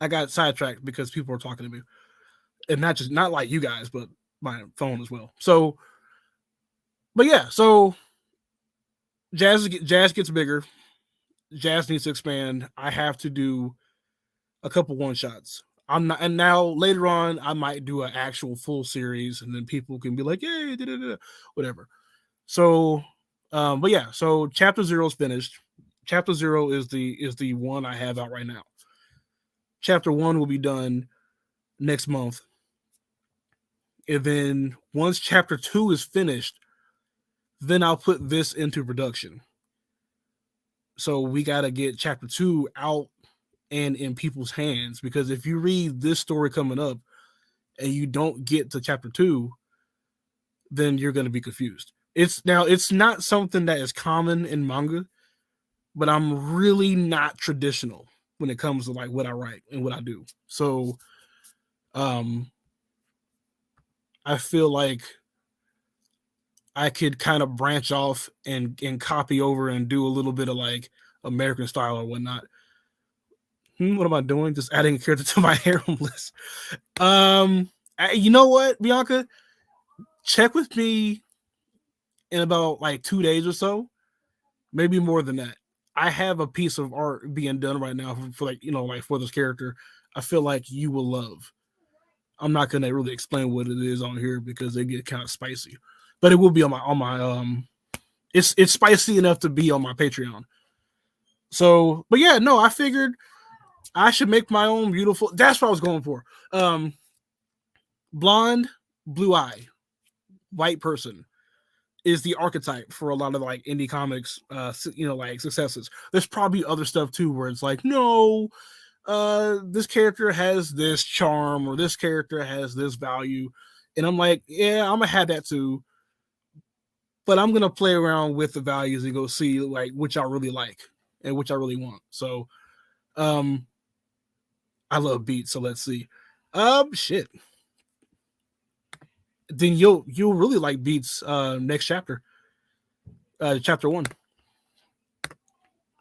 I got sidetracked because people were talking to me, and not like you guys, but my phone as well. So, but yeah. So Jazz gets bigger. Jazz needs to expand. I have to do a couple one shots. I'm not, and now later on, I might do an actual full series, and then people can be like, "Yay, whatever." So, but yeah, so chapter 0 is finished. Chapter 0 is the one I have out right now. Chapter 1 will be done next month, and then once chapter 2 is finished, then I'll put this into production. So we got to get chapter 2 out and in people's hands, because if you read this story coming up and you don't get to chapter 2, then you're going to be confused. It's not something that is common in manga, but I'm really not traditional when it comes to like what I write and what I do. So I feel like I could kind of branch off and copy over and do a little bit of like American style or whatnot. What am I doing? Just adding a character to my harem list. You know what, Bianca? Check with me in about like 2 days or so, maybe more than that. I have a piece of art being done right now for like, like for this character. I feel like you will love. I'm not gonna really explain what it is on here because they get kind of spicy, but it will be on my it's spicy enough to be on my Patreon. So, but yeah, no, I figured I should make my own beautiful. That's what I was going for. Blonde, blue eye, white person is the archetype for a lot of like indie comics, like successes. There's probably other stuff too where it's like, no, this character has this charm or this character has this value, and I'm like, yeah, I'm gonna have that too, but I'm gonna play around with the values and go see like which I really like and which I really want. So, I love beats, so let's see. Shit. Then you'll really like beats. Next chapter. Chapter 1.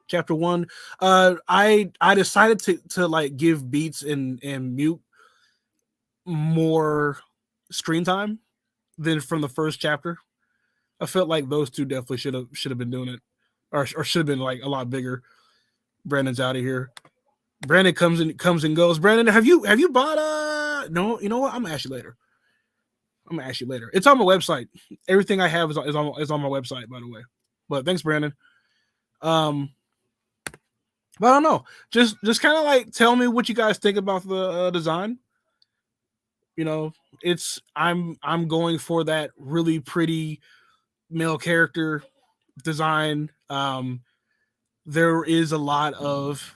Chapter 1. I decided to like give beats and mute more screen time than from the first chapter. I felt like those two definitely should have been doing it, or should have been like a lot bigger. Brandon's out of here. Brandon comes and goes. Brandon, have you bought no, you know what? I'm gonna ask you later. It's on my website. Everything I have is on my website, by the way. But thanks, Brandon. But I don't know. Just kind of like tell me what you guys think about the design. You know, I'm going for that really pretty male character design. There is a lot of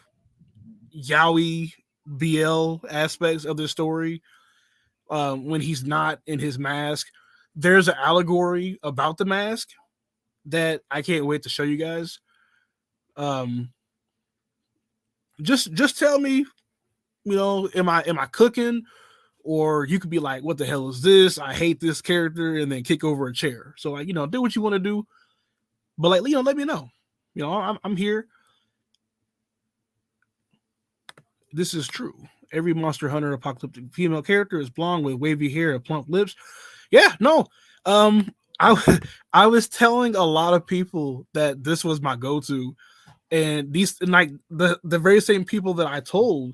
yaoi BL aspects of the story. When he's not in his mask, there's an allegory about the mask that I can't wait to show you guys. Just tell me, you know, am I cooking? Or you could be like, what the hell is this? I hate this character, and then kick over a chair. So like, you know, do what you want to do. But like, you know, let me know. You know, I'm here. This is true. Every Monster Hunter apocalyptic female character is blonde with wavy hair and plump lips. Yeah, no. I was telling a lot of people that this was my go-to, and like the very same people that I told,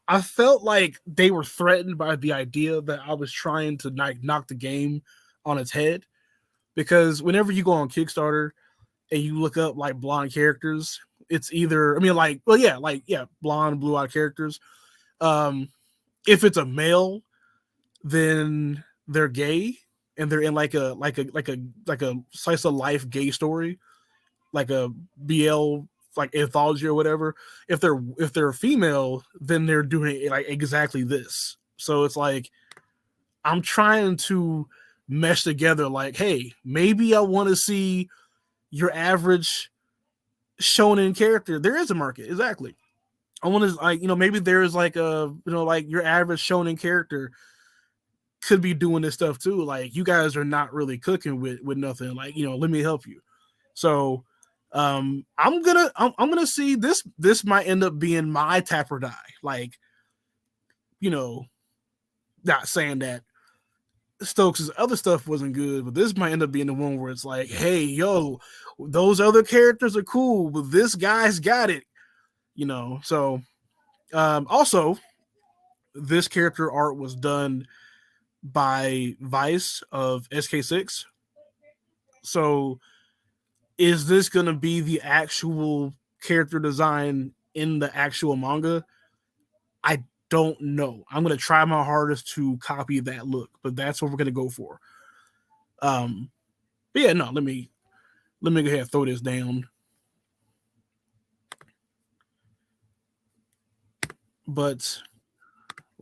I felt like they were threatened by the idea that I was trying to like knock the game on its head. Because whenever you go on Kickstarter and you look up like blonde characters, it's either, I mean, like, well, yeah, blonde, blue-eyed characters. If it's a male, then they're gay and they're in like a slice of life gay story, like a BL like anthology or whatever. If they're female, then they're doing like exactly this. So it's like I'm trying to mesh together like, hey, maybe I want to see your average shonen character. There is a market, exactly. I want to like, you know, maybe there is like a, you know, like your average shonen character could be doing this stuff too. Like you guys are not really cooking with nothing. Like, you know, let me help you. So I'm gonna see this. This might end up being my tap or die. Like, you know, not saying that Stokes' other stuff wasn't good, but this might end up being the one where it's like, hey, yo, those other characters are cool, but this guy's got it. You know, so also this character art was done by Vice of SK6. So is this going to be the actual character design in the actual manga? I don't know. I'm going to try my hardest to copy that look, but that's what we're going to go for. But yeah, no, let me go ahead and throw this down. But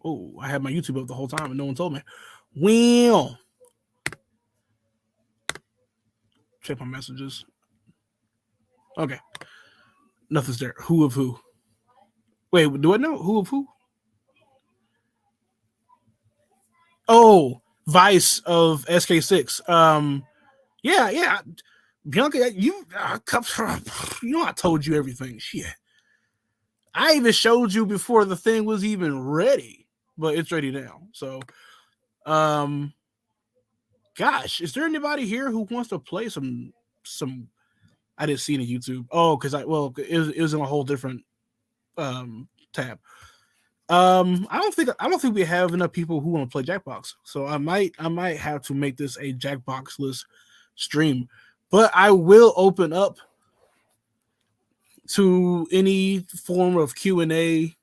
oh, I had my YouTube up the whole time and no one told me. Well, check my messages. Okay. Nothing's there. Who of who? Wait, do I know who of who? Oh, Vice of SK6. Yeah. Bianca, you know I told you everything. Shit. I even showed you before the thing was even ready, but it's ready now. So, gosh, is there anybody here who wants to play some? I didn't see it on YouTube. Oh, because it was in a whole different tab. I don't think we have enough people who want to play Jackbox. So I might have to make this a Jackbox-less stream. But I will open up to any form of Q&A.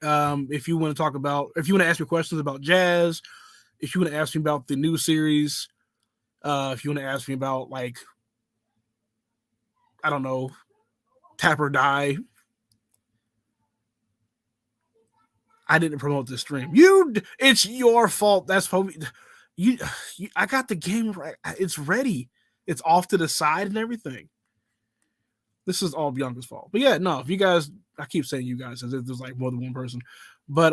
If you want to ask me questions about Jazz, if you want to ask me about the new series, if you want to ask me about like, I don't know, Tap or Die. I didn't promote this stream. It's your fault. That's probably you. I got the game right. It's ready. It's off to the side and everything. This is all Bianca's fault. But yeah, no. If you guys, I keep saying you guys as if there's like more than one person. But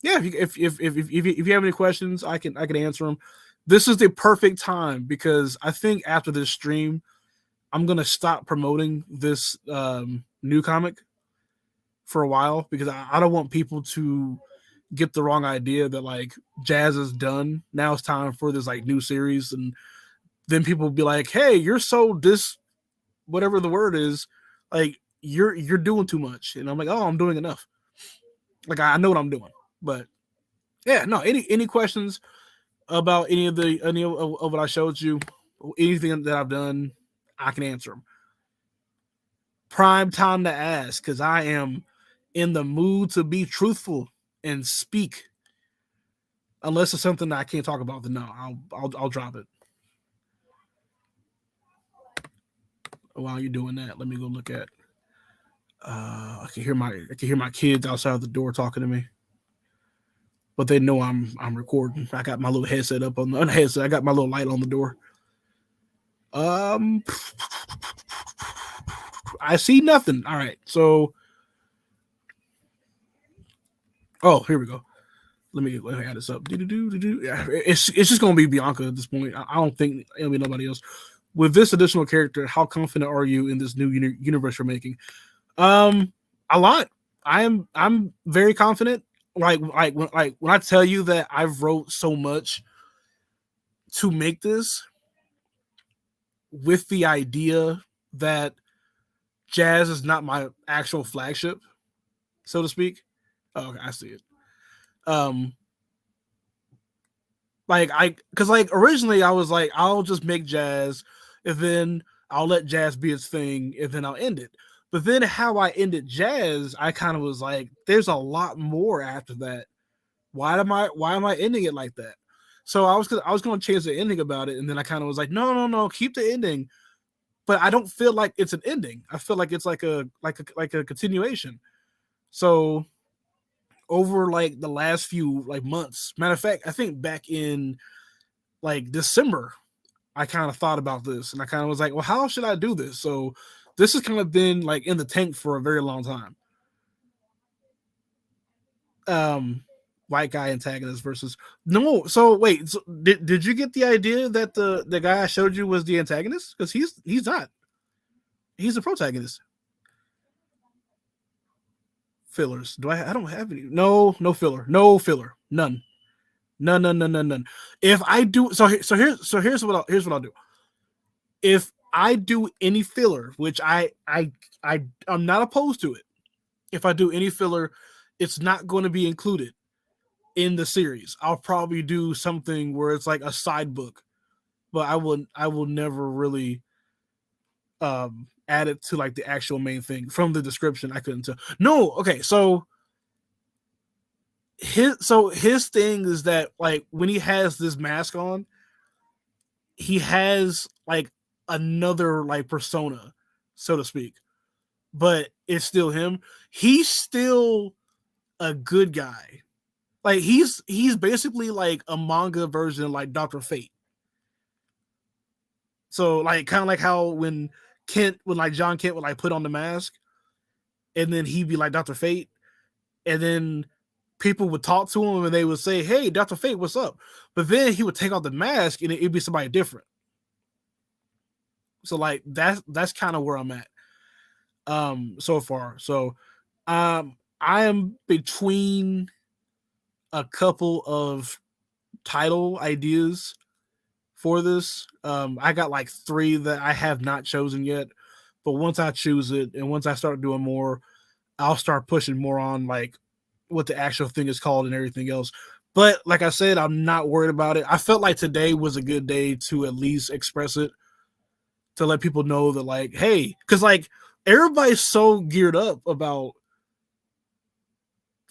yeah. If you have any questions, I can answer them. This is the perfect time because I think after this stream, I'm gonna stop promoting this new comic for a while because I don't want people to get the wrong idea that like Jazz is done. Now it's time for this like new series and then people will be like, hey, you're so whatever the word is, like you're doing too much. And I'm like, oh, I'm doing enough. Like I know what I'm doing. But yeah, no, any questions about any of what I showed you, anything that I've done, I can answer them. Prime time to ask, because I am in the mood to be truthful and speak. Unless it's something that I can't talk about, then no, I'll drop it. While you're doing that, let me go look at. I can hear my kids outside the door talking to me, but they know I'm recording. I got my little headset up on the headset. I got my little light on the door. I see nothing. All right, so here we go. Let me add this up. Yeah, it's just gonna be Bianca at this point. I don't think it'll be nobody else. With this additional character, how confident are you in this new universe you're making? A lot. I'm very confident. Like when I tell you that I've wrote so much to make this, with the idea that Jazz is not my actual flagship, so to speak. Oh, okay, I see it. Because originally I was like, I'll just make Jazz, and then I'll let Jazz be its thing, and then I'll end it. But then how I ended Jazz, I kind of was like, there's a lot more after that. Why am I ending it like that? So I was going to change the ending about it, and then I kind of was like, no, keep the ending. But I don't feel like it's an ending. I feel like it's like a continuation. So over like the last few like months, matter of fact, I think back in like December, I kind of thought about this, and I kind of was like, well, how should I do this? So this has kind of been like in the tank for a very long time. White guy antagonist versus no. So wait, so did you get the idea that the guy I showed you was the antagonist? Because he's not. He's the protagonist. Fillers. I don't have any. No filler. No filler. None. None. If I do here's what I'll do. If I do any filler, which I'm not opposed to it. If I do any filler, it's not going to be included in the series. I'll probably do something where it's like a side book, but I will never really add it to like the actual main thing. From the description, I couldn't tell. No, okay, so his thing is that like when he has this mask on, he has like another like persona, so to speak, but it's still him. He's still a good guy. Like he's basically like a manga version like Dr. Fate. So like kind of like how when John Kent would like put on the mask and then he'd be like Dr. Fate, and then people would talk to him and they would say, hey, Dr. Fate, what's up? But then he would take off the mask and it'd be somebody different. So like that's kind of where I'm at so far. So I am between a couple of title ideas for this. I got like 3 that I have not chosen yet, but once I choose it and once I start doing more, I'll start pushing more on like what the actual thing is called and everything else. But like I said, I'm not worried about it. I felt like today was a good day to at least express it, to let people know that like, hey, because like everybody's so geared up about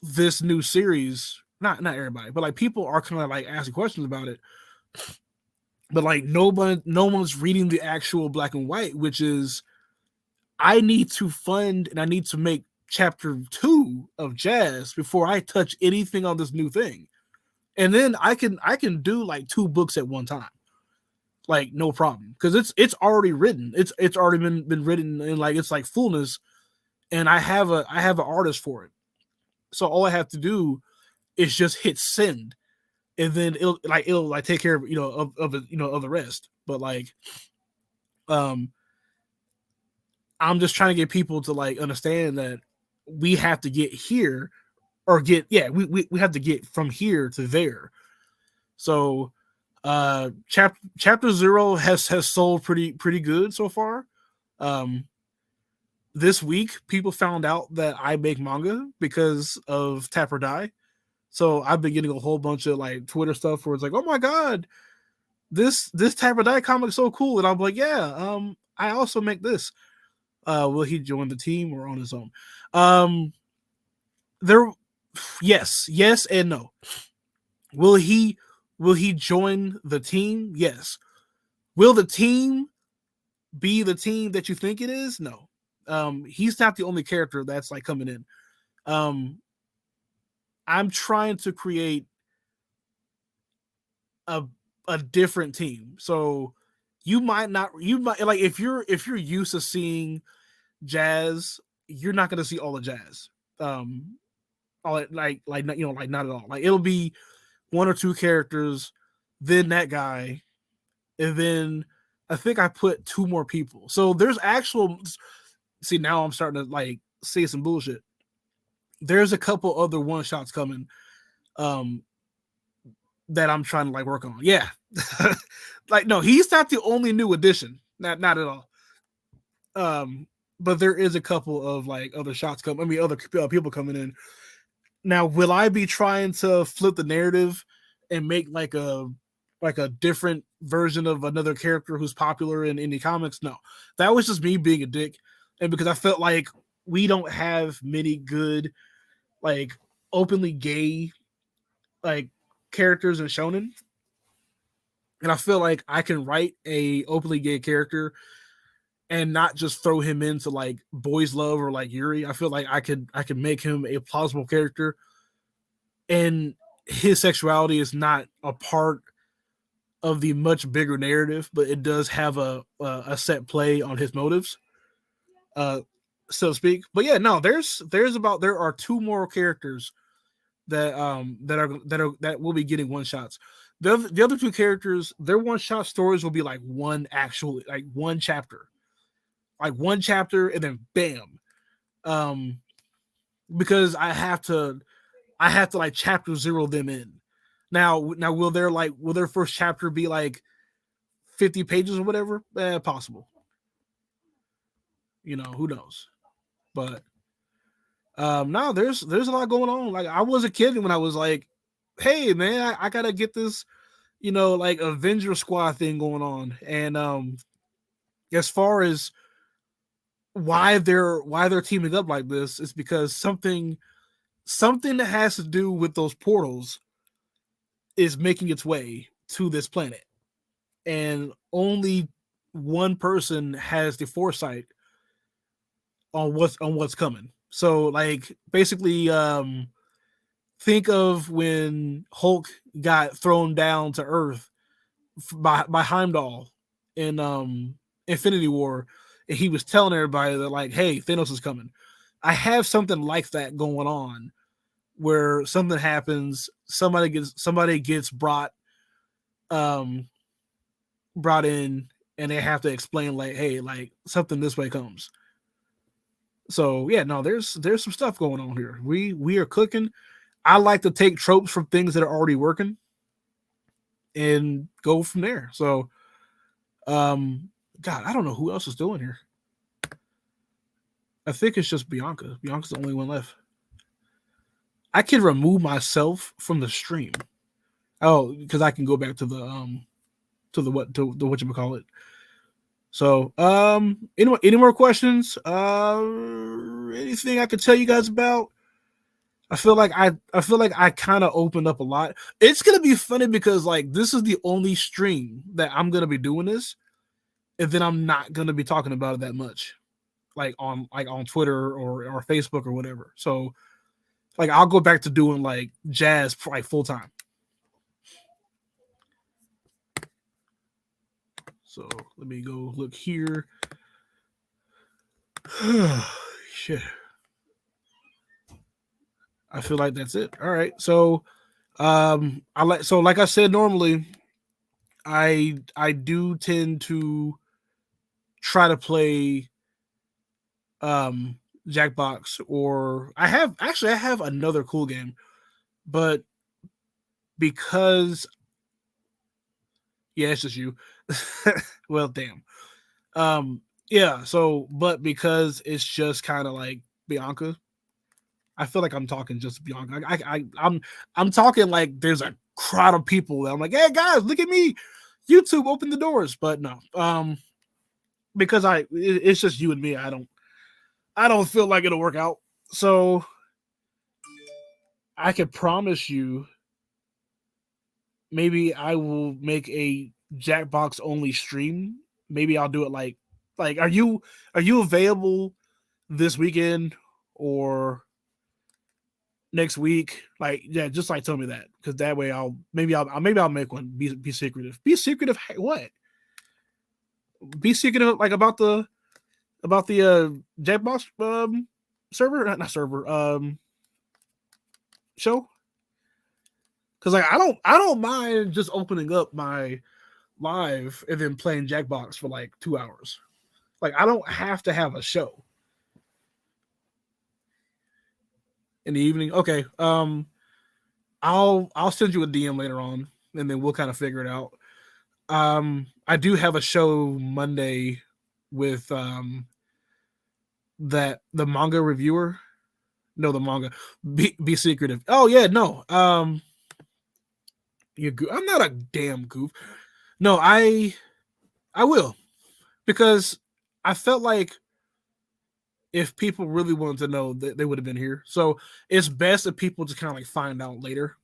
this new series. Not everybody, but like people are kind of like asking questions about it. But like no one's reading the actual black and white, which is I need to fund and I need to make chapter 2 of Jazz before I touch anything on this new thing. And then I can do like 2 books at one time. Like no problem. Because it's already written. It's already been written in like it's like fullness. And I have an artist for it. So all I have to do is just hit send. And then it'll take care of of the rest. But like I'm just trying to get people to like understand that we have to get here or we have to get from here to there. So Chapter 0 has sold pretty good so far. This week people found out that I make manga because of Tap or Die. So I've been getting a whole bunch of like Twitter stuff where it's like, oh my god, this Tap or Die comic is so cool, and I'm like, yeah, I also make this. Will he join the team or on his own? There, yes and no. Will he join the team? Yes. Will the team be the team that you think it is? No. He's not the only character that's like coming in. I'm trying to create a different team. So you might like if you're used to seeing Jazz, you're not gonna see all the Jazz. All like not at all. Like it'll be one or two characters, then that guy, and then I think I put two more people. So there's actual. See, now I'm starting to like say some bullshit. There's a couple other one shots coming, that I'm trying to like work on. Yeah, like no, he's not the only new addition. Not at all. But there is a couple of like other shots coming. I mean, other people coming in. Now, will I be trying to flip the narrative and make like a different version of another character who's popular in indie comics? No, that was just me being a dick, and because I felt like we don't have many good, like openly gay, like characters in shonen, and I feel like I can write a openly gay character and not just throw him into like boys love or like Yuri. I feel like I could make him a plausible character, and his sexuality is not a part of the much bigger narrative, but it does have a set play on his motives, so to speak. But yeah, no, there are two more characters that will be getting one shots. The other two characters, their one shot stories will be like one chapter. Like one chapter and then bam. Because I have to like chapter 0 them in. Now will their first chapter be like 50 pages or whatever? Possible. Who knows? But no, there's a lot going on. Like I was a kid when I was like, hey man, I gotta get this, like Avenger Squad thing going on. And as far as why they're teaming up like this is because something that has to do with those portals is making its way to this planet, and only one person has the foresight on what's coming. So like basically think of when Hulk got thrown down to Earth by Heimdall in Infinity War, and he was telling everybody that like, hey, Thanos is coming. I have something like that going on where something happens, somebody gets brought in, and they have to explain like, hey, like something this way comes. So yeah, no, there's some stuff going on here. We are cooking. I like to take tropes from things that are already working and go from there. So God, I don't know who else is doing here. I think it's just Bianca. Bianca's the only one left. I can remove myself from the stream. Oh, because I can go back to the whatchamacallit. So any more questions? Anything I could tell you guys about? I feel like I kind of opened up a lot. It's gonna be funny because like this is the only stream that I'm gonna be doing this, and then I'm not gonna be talking about it that much, like on Twitter or Facebook or whatever. So like I'll go back to doing like jazz like full time. So let me go look here. Shit. I feel like that's it. All right. So like I said, normally I do tend to try to play Jackbox, or I have another cool game, but because Yeah, it's just you. Well, damn. Yeah. So, but because it's just kind of like Bianca, I feel like I'm talking just Bianca. I'm talking like there's a crowd of people. I'm like, hey guys, look at me. YouTube, open the doors. But no, because it's just you and me. I don't feel like it'll work out. So I can promise you, maybe I will make a Jackbox only stream. Maybe I'll do it like are you available this weekend or next week? Like, yeah, just like tell me that, because that way I'll make one. Be secretive. Be secretive. What? Be secretive like about the Jackbox server, not server show. Because like I don't mind just opening up my live and then playing Jackbox for like 2 hours. Like I don't have to have a show in the evening. Okay, I'll send you a DM later on, and then we'll kind of figure it out. I do have a show Monday with that the manga reviewer. No, the manga. Be secretive. Oh yeah, no. I'm not a damn goof. No, I will, because I felt like if people really wanted to know, they would have been here. So it's best if people just kind of like find out later,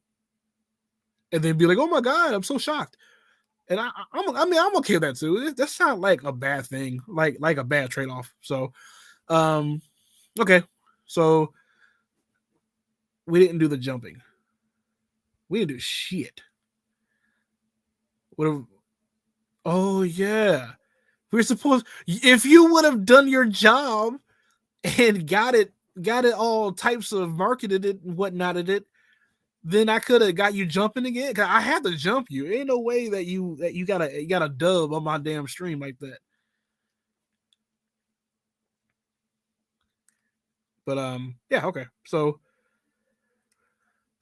and then be like, "Oh my god, I'm so shocked." And I'm okay with that too. That's not like a bad thing, like a bad trade off. So, um, okay, so we didn't do the jumping. We didn't do shit. What? Oh yeah, we're supposed. If you would have done your job and got it all types of marketed it and whatnot at it, then I could have got you jumping again. Cause I had to jump you. Ain't no way that you got a dub on my damn stream like that. But yeah, okay. So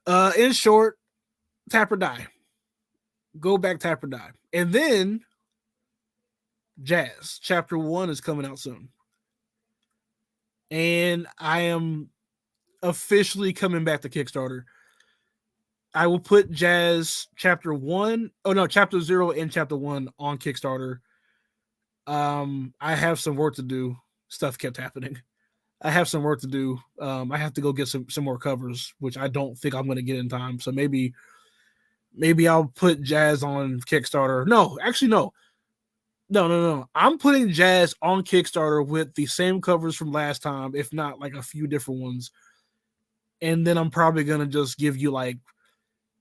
in short, tap or die. Go back, tap or die. And then Jazz chapter 1 is coming out soon. And I am officially coming back to Kickstarter. I will put Jazz chapter 1, oh no, chapter 0 and chapter 1 on Kickstarter. I have some work to do. Stuff kept happening. I have some work to do. I have to go get some more covers, which I don't think I'm going to get in time. So maybe I'll put Jazz on Kickstarter. No, actually no. I'm putting Jazz on Kickstarter with the same covers from last time, if not like a few different ones. And then I'm probably gonna just give you like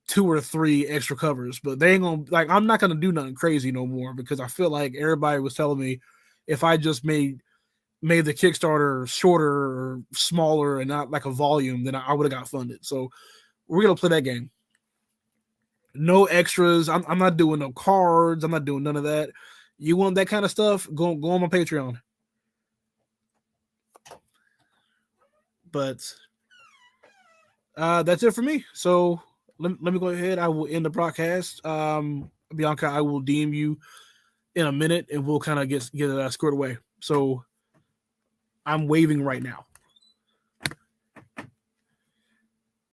2 or 3 extra covers, but they ain't gonna, like, I'm not gonna do nothing crazy no more, because I feel like everybody was telling me if I just made the Kickstarter shorter or smaller and not like a volume, then I would have got funded. So we're gonna play that game. No extras. I'm not doing no cards. I'm not doing none of that. You want that kind of stuff? Go on my Patreon. But that's it for me. So let me go ahead. I will end the broadcast. Bianca, I will DM you in a minute, and we'll kind of get it squared away. So I'm waving right now.